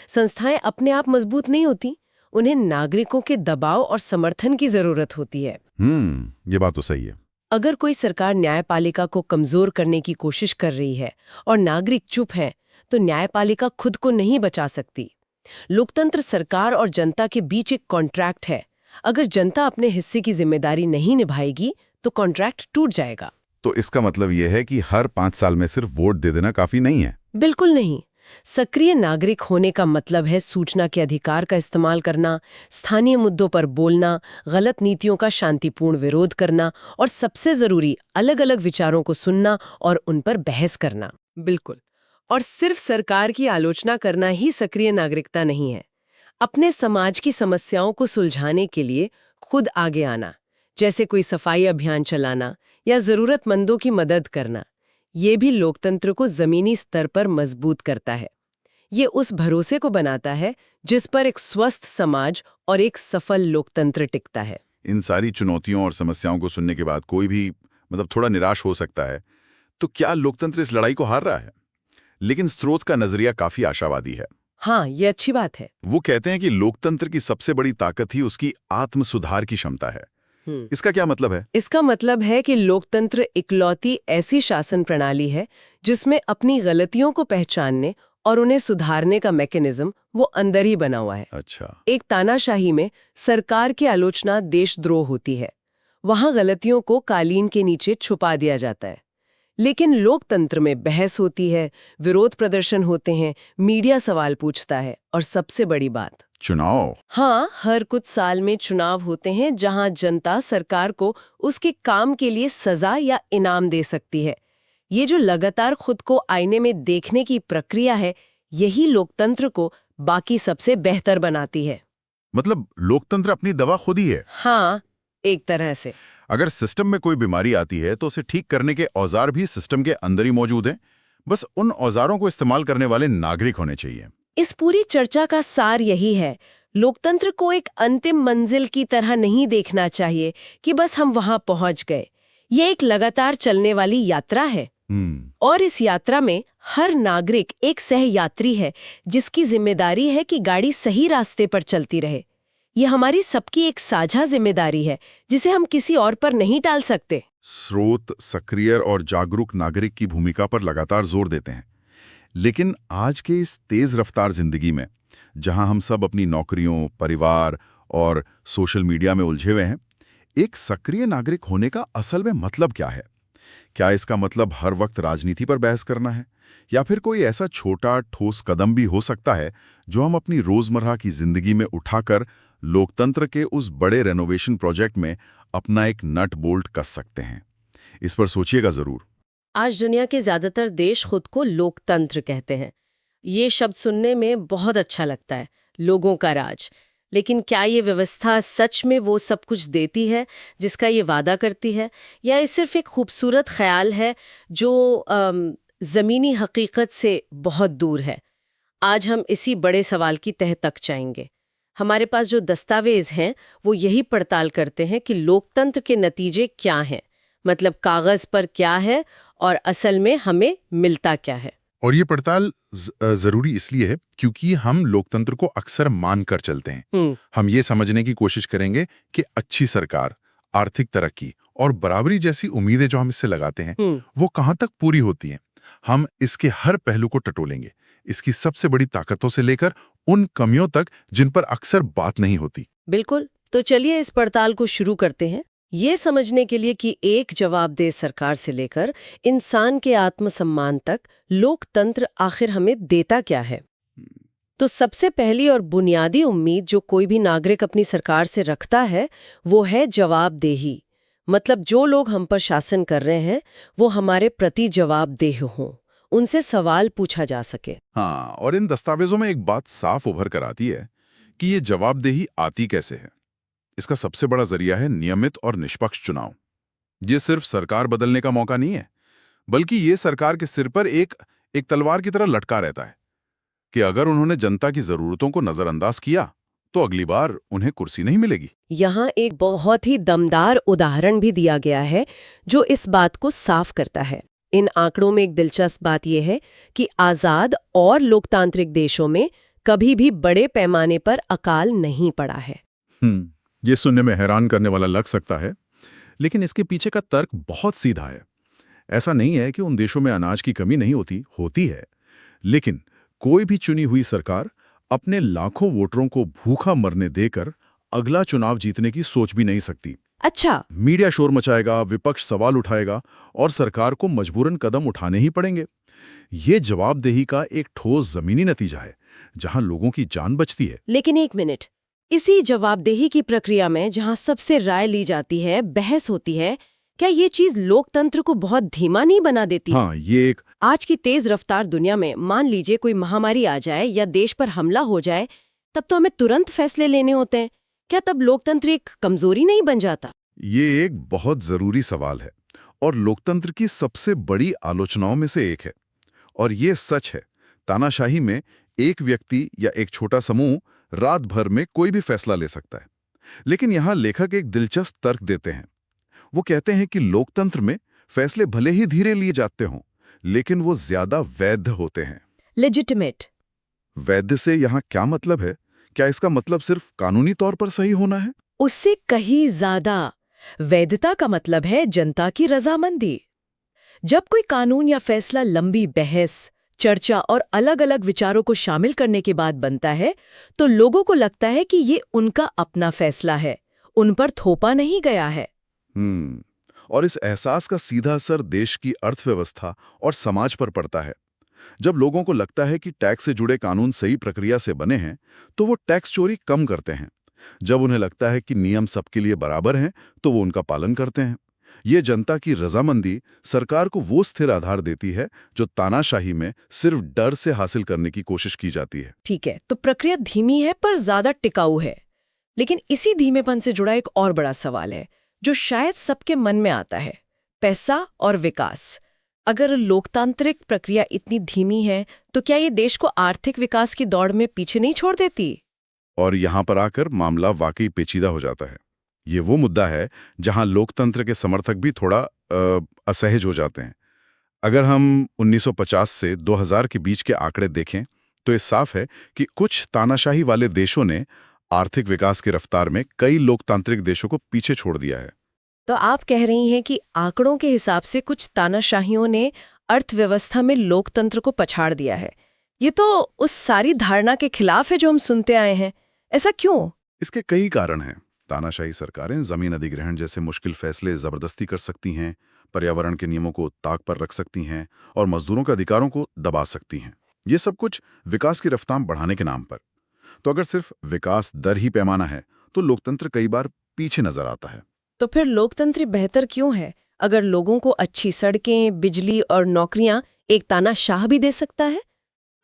संस्थाएं अपने आप मजबूत नहीं होती, उन्हें नागरिकों के दबाव और समर्थन की जरूरत होती है। ये बात तो सही है। अगर कोई सरकार न्यायपालिका को कमजोर करने की कोशिश कर रही है और नागरिक चुप हैं, तो न्यायपालिका खुद को नहीं बचा सकती। लोकतंत्र सरकार और जनता के बीच एक कॉन्ट्रैक्ट है। अगर जनता अपने हिस्से की जिम्मेदारी नहीं निभाएगी तो कॉन्ट्रैक्ट टूट जाएगा। तो इसका मतलब यह है कि हर 5 साल में सिर्फ वोट दे देना काफी नहीं है? बिल्कुल नहीं। सक्रिय नागरिक होने का मतलब है सूचना के अधिकार का इस्तेमाल करना, स्थानीय मुद्दों पर बोलना, गलत नीतियों का शांतिपूर्ण विरोध करना और सबसे जरूरी अलग अलग विचारों को सुनना और उन पर बहस करना। बिल्कुल। और सिर्फ सरकार की आलोचना करना ही सक्रिय नागरिकता नहीं है। अपने समाज की समस्याओं को सुलझाने के लिए खुद आगे आना, जैसे कोई सफाई अभियान चलाना या जरूरतमंदों की मदद करना, ये भी लोकतंत्र को जमीनी स्तर पर मजबूत करता है। ये उस भरोसे को बनाता है जिस पर एक स्वस्थ समाज और एक सफल लोकतंत्र टिकता है। इन सारी चुनौतियों और समस्याओं को सुनने के बाद कोई भी थोड़ा निराश हो सकता है। तो क्या लोकतंत्र इस लड़ाई को हार रहा है? लेकिन स्रोत का नजरिया काफी आशावादी है। हाँ, ये अच्छी बात है। वो कहते हैं कि लोकतंत्र की सबसे बड़ी ताकत ही उसकी आत्म सुधार की क्षमता है। इसका क्या मतलब है? इसका मतलब है कि लोकतंत्र इकलौती ऐसी शासन प्रणाली है जिसमें अपनी गलतियों को पहचानने और उन्हें सुधारने का मैकेनिज्म वो अंदर ही बना हुआ है। अच्छा। एक तानाशाही में सरकार की आलोचना देशद्रोह होती है, वहां गलतियों को कालीन के नीचे छुपा दिया जाता है। लेकिन लोकतंत्र में बहस होती है, विरोध प्रदर्शन होते हैं, मीडिया सवाल पूछता है और सबसे बड़ी बात, चुनाव। हाँ, हर कुछ साल में चुनाव होते हैं जहां जनता सरकार को उसके काम के लिए सजा या इनाम दे सकती है। ये जो लगातार खुद को आईने में देखने की प्रक्रिया है, यही लोकतंत्र को बाकी सबसे बेहतर बनाती है। मतलब लोकतंत्र अपनी दवा खुद ही है। हाँ, एक तरह से। अगर सिस्टम में कोई बीमारी आती है तो उसे ठीक करने के औजार भी सिस्टम के अंदर ही मौजूद हैं। बस उन औजारों को इस्तेमाल करने वाले नागरिक होने चाहिए। इस पूरी चर्चा का सार यही है, लोकतंत्र को एक अंतिम मंजिल की तरह नहीं देखना चाहिए कि बस हम वहां पहुंच गए। ये एक लगातार चलने वाली यात्रा है। और इस यात्रा में हर नागरिक एक सहयात्री है जिसकी जिम्मेदारी है कि गाड़ी सही रास्ते पर चलती रहे। ये हमारी सबकी एक साझा जिम्मेदारी है जिसे हम किसी और पर नहीं टाल सकते। स्रोत सक्रिय और जागरूक नागरिक की भूमिका पर लगातार जोर देते हैं। लेकिन आज के इस तेज रफ्तार जिंदगी में, जहां हम सब अपनी नौकरियों, परिवार और सोशल मीडिया में उलझे हुए हैं, एक सक्रिय नागरिक होने का असल में मतलब क्या है? क्या इसका मतलब हर वक्त राजनीति पर बहस करना है, या फिर कोई ऐसा छोटा ठोस कदम भी हो सकता है जो हम अपनी रोजमर्रा की जिंदगी में उठाकर लोकतंत्र के उस बड़े रेनोवेशन प्रोजेक्ट में अपना एक नट बोल्ट कस सकते हैं। इस पर सोचिएगा जरूर। आज दुनिया के ज्यादातर देश खुद को लोकतंत्र कहते हैं। ये शब्द सुनने में बहुत अच्छा लगता है, लोगों का राज। लेकिन क्या ये व्यवस्था सच में वो सब कुछ देती है जिसका ये वादा करती है, या ये सिर्फ एक खूबसूरत ख्याल है जो ज़मीनी हकीकत से बहुत दूर है? आज हम इसी बड़े सवाल की तह तक जाएंगे। हमारे पास जो दस्तावेज हैं वो यही पड़ताल करते हैं कि लोकतंत्र के नतीजे क्या हैं, मतलब कागज पर क्या है और असल में हमें मिलता क्या है। और ये पड़ताल जरूरी इसलिए है क्योंकि हम लोकतंत्र को अक्सर मानकर चलते हैं। हम ये समझने की कोशिश करेंगे कि अच्छी सरकार, आर्थिक तरक्की और बराबरी जैसी उम्मीदें जो हम इससे लगाते हैं वो कहाँ तक पूरी होती हैं। हम इसके हर पहलू को टटोलेंगे, इसकी सबसे बड़ी ताकतों से लेकर उन कमियों तक जिन पर अक्सर बात नहीं होती। बिल्कुल, तो चलिए इस पड़ताल को शुरू करते हैं, ये समझने के लिए कि एक जवाबदेह सरकार से लेकर इंसान के आत्मसम्मान तक लोकतंत्र आखिर हमें देता क्या है। तो सबसे पहली और बुनियादी उम्मीद जो कोई भी नागरिक अपनी सरकार से रखता है वो है जवाबदेही। मतलब जो लोग हम पर शासन कर रहे हैं वो हमारे प्रति जवाबदेह हों, उनसे सवाल पूछा जा सके। हाँ, और इन दस्तावेजों में एक बात साफ उभर कर आती है कि ये जवाबदेही आती कैसे है। इसका सबसे बड़ा जरिया है नियमित और निष्पक्ष चुनाव। ये सिर्फ सरकार बदलने का मौका नहीं है, बल्कि ये सरकार के सिर पर एक तलवार की तरह लटका रहता है कि अगर उन्होंने जनता की जरूरतों को नजरअंदाज किया तो अगली बार उन्हें कुर्सी नहीं मिलेगी। यहाँ एक बहुत ही दमदार उदाहरण भी दिया गया है जो इस बात को साफ करता है। इन आंकड़ों में एक दिलचस्प बात यह है कि आजाद और लोकतांत्रिक देशों में कभी भी बड़े पैमाने पर अकाल नहीं पड़ा है। ये सुनने में हैरान करने वाला लग सकता है, लेकिन इसके पीछे का तर्क बहुत सीधा है। ऐसा नहीं है कि उन देशों में अनाज की कमी नहीं होती है, लेकिन कोई भी चुनी हुई सरकार अपने लाखों वोटरों को भूखा मरने देकर अगला चुनाव जीतने की सोच भी नहीं सकती। अच्छा, मीडिया शोर मचाएगा, विपक्ष सवाल उठाएगा और सरकार को मजबूरन कदम उठाने ही पड़ेंगे। ये जवाबदेही का एक ठोस जमीनी नतीजा है जहां लोगों की जान बचती है। लेकिन एक मिनट, इसी जवाबदेही की प्रक्रिया में जहां सबसे राय ली जाती है, बहस होती है, क्या ये चीज लोकतंत्र को बहुत धीमा नहीं बना देती? हाँ, ये एक आज की तेज रफ्तार दुनिया में मान लीजिए कोई महामारी आ जाए या देश पर हमला हो जाए, तब तो हमें तुरंत फैसले लेने होते हैं। क्या तब लोकतंत्र एक कमजोरी नहीं बन जाता? ये एक बहुत जरूरी सवाल है और लोकतंत्र की सबसे बड़ी आलोचनाओं में से एक है। और ये सच है, तानाशाही में एक व्यक्ति या एक छोटा समूह रात भर में कोई भी फैसला ले सकता है। लेकिन यहाँ लेखक एक दिलचस्प तर्क देते हैं। वो कहते हैं कि लोकतंत्र में फैसले भले ही धीरे लिए जाते हों, लेकिन वो ज्यादा वैध होते हैं। लेजिटिमेट। वैध से यहाँ क्या मतलब है? क्या इसका मतलब सिर्फ कानूनी तौर पर सही होना है? उससे कहीं ज्यादा। वैधता का मतलब है जनता की रजामंदी। जब कोई कानून या फैसला लंबी बहस, चर्चा और अलग-अलग विचारों को शामिल करने के बाद बनता है, तो लोगों को लगता है कि ये उनका अपना फैसला है, उन पर थोपा नहीं गया है। और इस एहसास का सीधा असर देश की अर्थव्यवस्था और समाज पर पड़ता है। जब लोगों को लगता है कि टैक्स से जुड़े कानून सही प्रक्रिया से बने हैं, तो वो टैक्स चोरी कम करते हैं। जब उन्हें लगता है कि नियम सबके लिए बराबर हैं, तो वो उनका पालन करते हैं। ये जनता की रजामंदी सरकार को वो स्थिर आधार देती है जो तानाशाही में सिर्फ डर से हासिल करने की कोशिश की जाती है। ठीक है, तो प्रक्रिया धीमी है पर ज्यादा टिकाऊ है। लेकिन इसी धीमेपन से जुड़ा एक और बड़ा सवाल है जो शायद सबके मन में आता है, पैसा और विकास। अगर लोकतांत्रिक प्रक्रिया इतनी धीमी है तो क्या ये देश को आर्थिक विकास की दौड़ में पीछे नहीं छोड़ देती? और यहाँ पर आकर मामला वाकई पेचीदा हो जाता है। ये वो मुद्दा है जहां लोकतंत्र के समर्थक भी थोड़ा असहज हो जाते हैं। अगर हम 1950 से 2000 के बीच के आंकड़े देखें तो ये साफ है कि कुछ तानाशाही वाले देशों ने आर्थिक विकास की रफ्तार में कई लोकतांत्रिक देशों को पीछे छोड़ दिया है। तो आप कह रही हैं कि आंकड़ों के हिसाब से कुछ तानाशाहियों ने अर्थव्यवस्था में लोकतंत्र को पछाड़ दिया है। ये तो उस सारी धारणा के खिलाफ है जो हम सुनते आए हैं। ऐसा क्यों? इसके कई कारण हैं। तानाशाही सरकारें जमीन अधिग्रहण जैसे मुश्किल फैसले जबरदस्ती कर सकती हैं, पर्यावरण के नियमों को ताक पर रख सकती हैं और मजदूरों के अधिकारों को दबा सकती हैं। ये सब कुछ विकास की रफ्तार बढ़ाने के नाम पर। तो अगर सिर्फ विकास दर ही पैमाना है तो लोकतंत्र कई बार पीछे नजर आता है। तो फिर लोकतंत्र बेहतर क्यों है अगर लोगों को अच्छी सड़कें, बिजली और नौकरियां एक तानाशाह भी दे सकता है?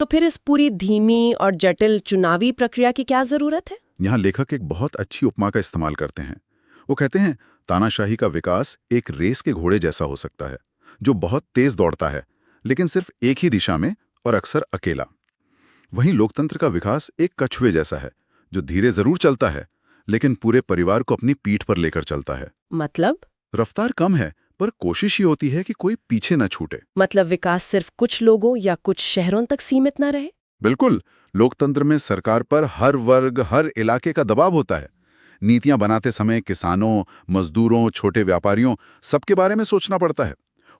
तो फिर इस पूरी धीमी और जटिल चुनावी प्रक्रिया की क्या जरूरत है? यहाँ लेखक एक बहुत अच्छी उपमा का इस्तेमाल करते हैं। वो कहते हैं तानाशाही का विकास एक रेस के घोड़े जैसा हो सकता है जो बहुत तेज दौड़ता है लेकिन सिर्फ एक ही दिशा में और अक्सर अकेला। वहीं लोकतंत्र का विकास एक कछुए जैसा है जो धीरे जरूर चलता है लेकिन पूरे परिवार को अपनी पीठ पर लेकर चलता है। मतलब रफ्तार कम है पर कोशिश ही होती है कि कोई पीछे न छूटे। मतलब विकास सिर्फ कुछ लोगों या कुछ शहरों तक सीमित न रहे? बिल्कुल। लोकतंत्र में सरकार पर हर वर्ग, हर इलाके का दबाव होता है। नीतियां बनाते समय किसानों, मजदूरों, छोटे व्यापारियों सबके बारे में सोचना पड़ता है।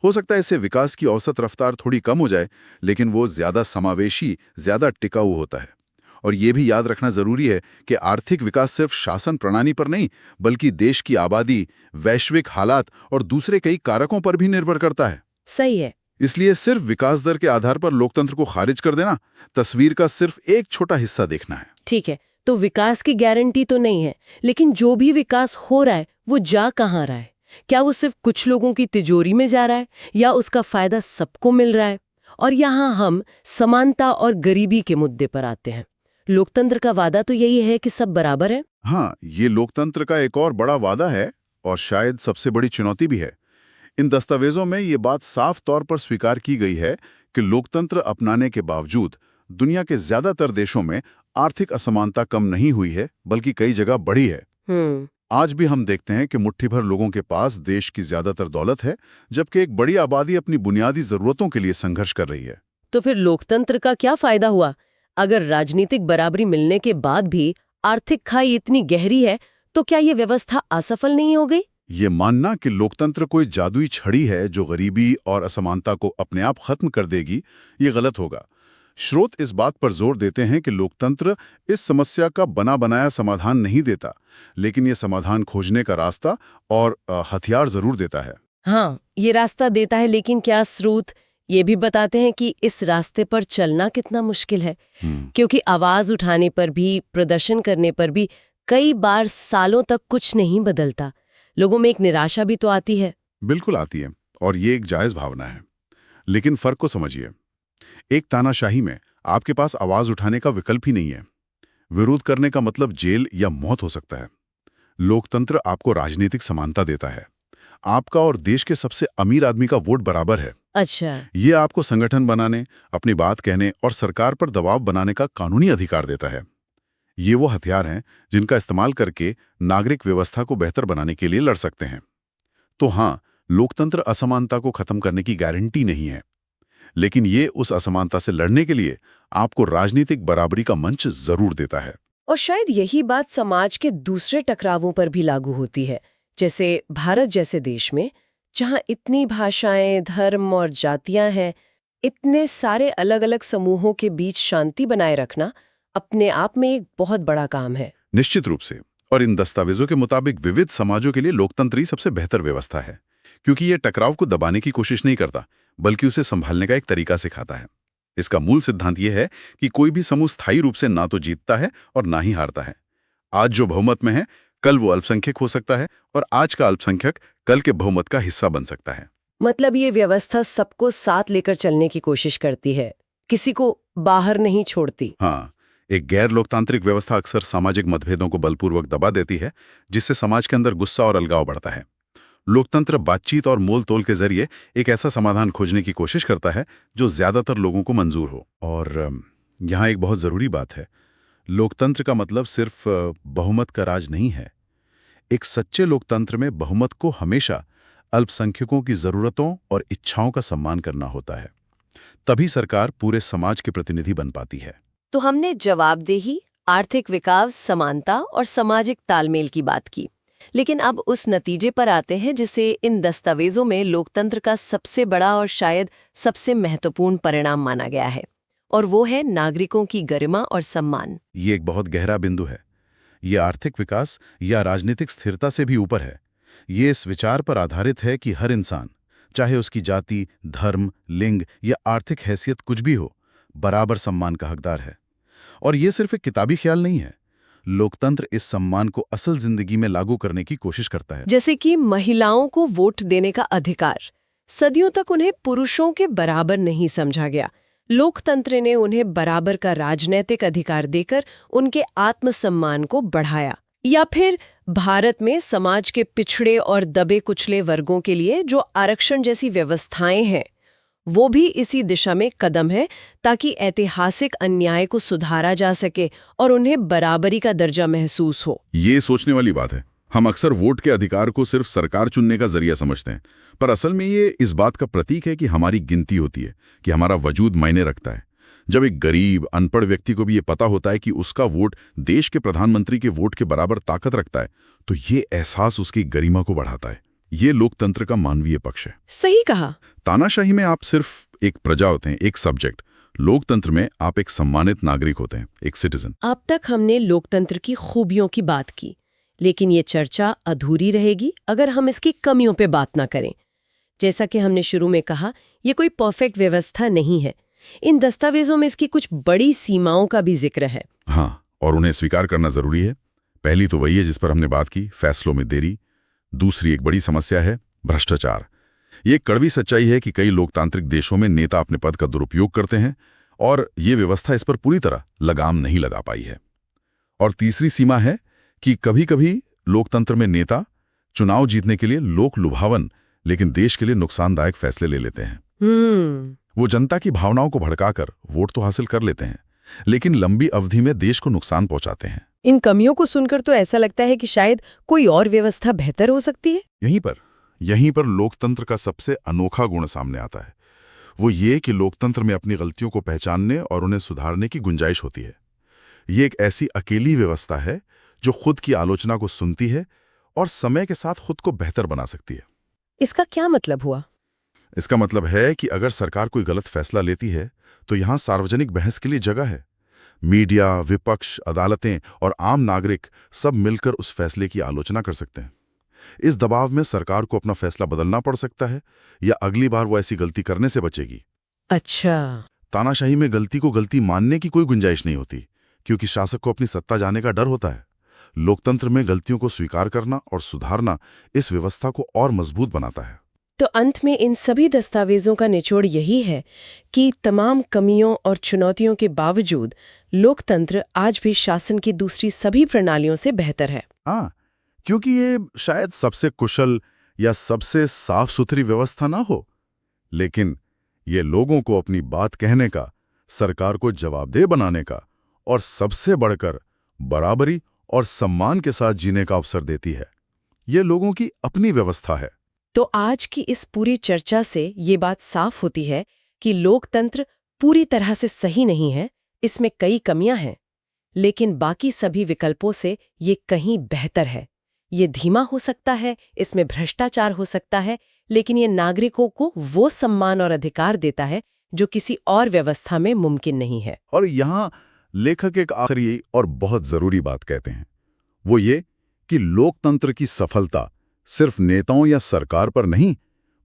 हो सकता है इससे विकास की औसत रफ्तार थोड़ी कम हो जाए लेकिन वो ज्यादा समावेशी, ज्यादा टिकाऊ होता है। और ये भी याद रखना जरूरी है कि आर्थिक विकास सिर्फ शासन प्रणाली पर नहीं बल्कि देश की आबादी, वैश्विक हालात और दूसरे कई कारकों पर भी निर्भर करता है। सही है। इसलिए सिर्फ विकास दर के आधार पर लोकतंत्र को खारिज कर देना तस्वीर का सिर्फ एक छोटा हिस्सा देखना है। ठीक है, तो विकास की गारंटी तो नहीं है, लेकिन जो भी विकास हो रहा है वो जा कहाँ रहा है? क्या वो सिर्फ कुछ लोगों की तिजोरी में जा रहा है या उसका फायदा सबको मिल रहा है? और यहाँ हम समानता और गरीबी के मुद्दे पर आते हैं। लोकतंत्र का वादा तो यही है कि सब बराबर है। हाँ, ये लोकतंत्र का एक और बड़ा वादा है और शायद सबसे बड़ी चुनौती भी है। इन दस्तावेजों में ये बात साफ तौर पर स्वीकार की गई है कि लोकतंत्र अपनाने के बावजूद दुनिया के ज्यादातर देशों में आर्थिक असमानता कम नहीं हुई है बल्कि कई जगह बढ़ी है। आज भी हम देखते हैं कि मुट्ठी भर लोगों के पास देश की ज्यादातर दौलत है जबकि एक बड़ी आबादी अपनी बुनियादी जरूरतों के लिए संघर्ष कर रही है। तो फिर लोकतंत्र का क्या फायदा हुआ? अगर राजनीतिक बराबरी मिलने के बाद भी आर्थिक खाई इतनी गहरी है तो क्या ये व्यवस्था असफल नहीं हो गई? ये मानना कि लोकतंत्र कोई जादुई छड़ी है जो गरीबी और असमानता को अपने आप खत्म कर देगी, ये गलत होगा। स्रोत इस बात पर जोर देते हैं कि लोकतंत्र इस समस्या का बना बनाया समाधान नहीं देता, लेकिन ये समाधान खोजने का रास्ता और हथियार जरूर देता है। हाँ, ये रास्ता देता है, लेकिन क्या स्रोत ये भी बताते हैं कि इस रास्ते पर चलना कितना मुश्किल है? क्योंकि आवाज उठाने पर भी, प्रदर्शन करने पर भी कई बार सालों तक कुछ नहीं बदलता। लोगों में एक निराशा भी तो आती है। बिल्कुल आती है और ये एक जायज भावना है, लेकिन फर्क को समझिए। एक तानाशाही में आपके पास आवाज उठाने का विकल्प ही नहीं है। विरोध करने का मतलब जेल या मौत हो सकता है। लोकतंत्र आपको राजनीतिक समानता देता है। आपका और देश के सबसे अमीर आदमी का वोट बराबर है। अच्छा। ये आपको संगठन बनाने, अपनी बात कहने और सरकार पर दबाव बनाने का कानूनी अधिकार देता है। ये वो हथियार हैं जिनका इस्तेमाल करके नागरिक व्यवस्था को बेहतर बनाने के लिए लड़ सकते हैं। तो हाँ, लोकतंत्र असमानता को खत्म करने की गारंटी नहीं है, लेकिन ये उस असमानता से लड़ने के लिए आपको राजनीतिक बराबरी का मंच जरूर देता है। और शायद यही बात समाज के दूसरे टकरावों पर भी लागू होती है, जैसे भारत जैसे देश में जहां इतनी भाषाएं, धर्म और जातियां हैं। इतने सारे अलग अलग समूहों के बीच शांति बनाए रखना अपने आप में एक बहुत बड़ा काम है। निश्चित रूप से। और इन दस्तावेजों के मुताबिक विविध समाजों के लिए लोकतंत्र ही सबसे बेहतर व्यवस्था है, क्योंकि ये टकराव को दबाने की कोशिश नहीं करता बल्कि उसे संभालने का एक तरीका सिखाता है। इसका मूल सिद्धांत यह है कि कोई भी समूह स्थायी रूप से ना तो जीतता है और ना ही हारता है। आज जो बहुमत में है कल वो अल्पसंख्यक हो सकता है और आज का अल्पसंख्यक कल के बहुमत का हिस्सा बन सकता है। मतलब ये व्यवस्था सबको साथ लेकर चलने की कोशिश करती है, किसी को बाहर नहीं छोड़ती। हाँ, एक गैर लोकतांत्रिक व्यवस्था अक्सर सामाजिक मतभेदों को बलपूर्वक दबा देती है, जिससे समाज के अंदर गुस्सा और अलगाव बढ़ता है। लोकतंत्र बातचीत और मोल तोल के जरिए एक ऐसा समाधान खोजने की कोशिश करता है जो ज्यादातर लोगों को मंजूर हो। और यहाँ एक बहुत जरूरी बात है, लोकतंत्र का मतलब सिर्फ बहुमत का राज नहीं है। एक सच्चे लोकतंत्र में बहुमत को हमेशा अल्पसंख्यकों की जरूरतों और इच्छाओं का सम्मान करना होता है। तभी सरकार पूरे समाज के प्रतिनिधि बन पाती है। तो हमने जवाबदेही, आर्थिक विकास, समानता और सामाजिक तालमेल की बात की, लेकिन अब उस नतीजे पर आते हैं जिसे इन दस्तावेजों में लोकतंत्र का सबसे बड़ा और शायद सबसे महत्वपूर्ण परिणाम माना गया है, और वो है नागरिकों की गरिमा और सम्मान। ये एक बहुत गहरा बिंदु है। ये आर्थिक विकास या राजनीतिक स्थिरता से भी ऊपर है। ये इस विचार पर आधारित है कि हर इंसान, चाहे उसकी जाति, धर्म, लिंग या आर्थिक हैसियत कुछ भी हो, बराबर सम्मान का हकदार है। और ये सिर्फ एक किताबी ख्याल नहीं है। लोकतंत्र इस सम्मान को असल जिंदगी में लागू करने की कोशिश करता है। जैसे कि महिलाओं को वोट देने का अधिकार, सदियों तक उन्हें पुरुषों के बराबर नहीं समझा गया। लोकतंत्र ने उन्हें बराबर का राजनीतिक अधिकार देकर उनके आत्मसम्मान को बढ़ाया। या फिर भारत में समाज के पिछड़े और दबे कुचले वर्गों के लिए जो आरक्षण जैसी व्यवस्थाएं हैं, वो भी इसी दिशा में कदम है, ताकि ऐतिहासिक अन्याय को सुधारा जा सके और उन्हें बराबरी का दर्जा महसूस हो। ये सोचने वाली बात है। हम अक्सर वोट के अधिकार को सिर्फ सरकार चुनने का जरिया समझते हैं, पर असल में ये इस बात का प्रतीक है कि हमारी गिनती होती है, कि हमारा वजूद मायने रखता है। जब एक गरीब, अनपढ़ व्यक्ति को भी ये पता होता है कि उसका वोट देश के प्रधानमंत्री के वोट के बराबर ताकत रखता है, तो ये एहसास उसकी गरिमा को बढ़ाता है। ये लोकतंत्र का मानवीय पक्ष है। सही कहा। तानाशाही में आप सिर्फ एक प्रजा होते हैं, एक सब्जेक्ट। लोकतंत्र में आप एक सम्मानित नागरिक होते हैं, एक सिटीजन। अब तक हमने लोकतंत्र की खूबियों की बात की, लेकिन ये चर्चा अधूरी रहेगी अगर हम इसकी कमियों पे बात ना करें। जैसा कि हमने शुरू में कहा, ये कोई परफेक्ट व्यवस्था नहीं है। इन दस्तावेजों में इसकी कुछ बड़ी सीमाओं का भी जिक्र है। हाँ, और उन्हें स्वीकार करना जरूरी है। पहली तो वही है जिस पर हमने बात की, फैसलों में देरी। दूसरी एक बड़ी समस्या है भ्रष्टाचार। ये कड़वी सच्चाई है कि कई लोकतांत्रिक देशों में नेता अपने पद का दुरुपयोग करते हैं और ये व्यवस्था इस पर पूरी तरह लगाम नहीं लगा पाई है। और तीसरी सीमा है कि कभी-कभी लोकतंत्र में नेता चुनाव जीतने के लिए लोक लुभावन लेकिन देश के लिए नुकसानदायक फैसले ले लेते हैं। वो जनता की भावनाओं को भड़काकर वोट तो हासिल कर लेते हैं, लेकिन लंबी अवधि में देश को नुकसान पहुंचाते हैं। इन कमियों को सुनकर तो ऐसा लगता है कि शायद कोई और व्यवस्था बेहतर हो सकती है। यहीं पर लोकतंत्र का सबसे अनोखा गुण सामने आता है। वो ये कि लोकतंत्र में अपनी गलतियों को पहचानने और उन्हें सुधारने की गुंजाइश होती है। ये एक ऐसी अकेली व्यवस्था है जो खुद की आलोचना को सुनती है और समय के साथ खुद को बेहतर बना सकती है। इसका क्या मतलब हुआ? इसका मतलब है कि अगर सरकार कोई गलत फैसला लेती है तो यहां सार्वजनिक बहस के लिए जगह है। मीडिया, विपक्ष, अदालतें और आम नागरिक सब मिलकर उस फैसले की आलोचना कर सकते हैं। इस दबाव में सरकार को अपना फैसला बदलना पड़ सकता है या अगली बार वो ऐसी गलती करने से बचेगी। अच्छा। तानाशाही में गलती को गलती मानने की कोई गुंजाइश नहीं होती, क्योंकि शासक को अपनी सत्ता जाने का डर होता है। लोकतंत्र में गलतियों को स्वीकार करना और सुधारना इस व्यवस्था को और मजबूत बनाता है। तो अंत में इन सभी दस्तावेजों का निचोड़ यही है कि तमाम कमियों और चुनौतियों के बावजूद लोकतंत्र आज भी शासन की दूसरी सभी प्रणालियों से बेहतर है। हाँ, क्योंकि ये शायद सबसे कुशल या सबसे साफ सुथरी व्यवस्था ना हो, लेकिन ये लोगों को अपनी बात कहने का, सरकार को जवाबदेह बनाने का और सबसे बढ़कर बराबरी और सम्मान के साथ जीने का अवसर देती है। ये लोगों की अपनी व्यवस्था है। तो आज की इस पूरी चर्चा से ये बात साफ होती है कि लोकतंत्र पूरी तरह से सही नहीं है, इसमें कई कमियां हैं, लेकिन बाकी सभी विकल्पों से ये कहीं बेहतर है। ये धीमा हो सकता है, इसमें भ्रष्टाचार हो सकता है, लेकिन ये नागरिकों को वो सम्मान और अधिकार देता है जो किसी और व्यवस्था में मुमकिन नहीं है। और यहाँ लेखक एक आखिरी और बहुत जरूरी बात कहते हैं, वो ये कि लोकतंत्र की सफलता सिर्फ नेताओं या सरकार पर नहीं,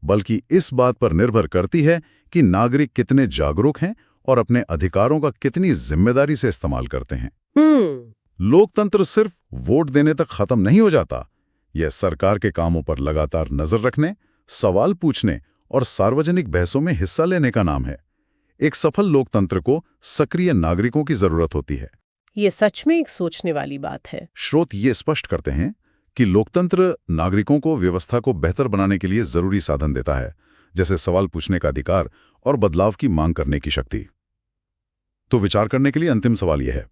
बल्कि इस बात पर निर्भर करती है कि नागरिक कितने जागरूक हैं और अपने अधिकारों का कितनी जिम्मेदारी से इस्तेमाल करते हैं। लोकतंत्र सिर्फ वोट देने तक खत्म नहीं हो जाता। यह सरकार के कामों पर लगातार नजर रखने, सवाल पूछने और सार्वजनिक बहसों में हिस्सा लेने का नाम है। एक सफल लोकतंत्र को सक्रिय नागरिकों की जरूरत होती है। ये सच में एक सोचने वाली बात है। स्रोत ये स्पष्ट करते हैं कि लोकतंत्र नागरिकों को व्यवस्था को बेहतर बनाने के लिए जरूरी साधन देता है, जैसे सवाल पूछने का अधिकार और बदलाव की मांग करने की शक्ति। तो विचार करने के लिए अंतिम सवाल यह है,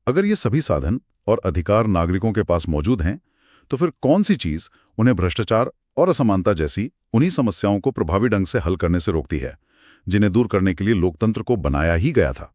अगर ये सभी साधन और अधिकार नागरिकों के पास मौजूद हैं, तो फिर कौन सी चीज उन्हें भ्रष्टाचार और असमानता जैसी उन्हीं समस्याओं को प्रभावी ढंग से हल करने से रोकती है, जिन्हें दूर करने के लिए लोकतंत्र को बनाया ही गया था?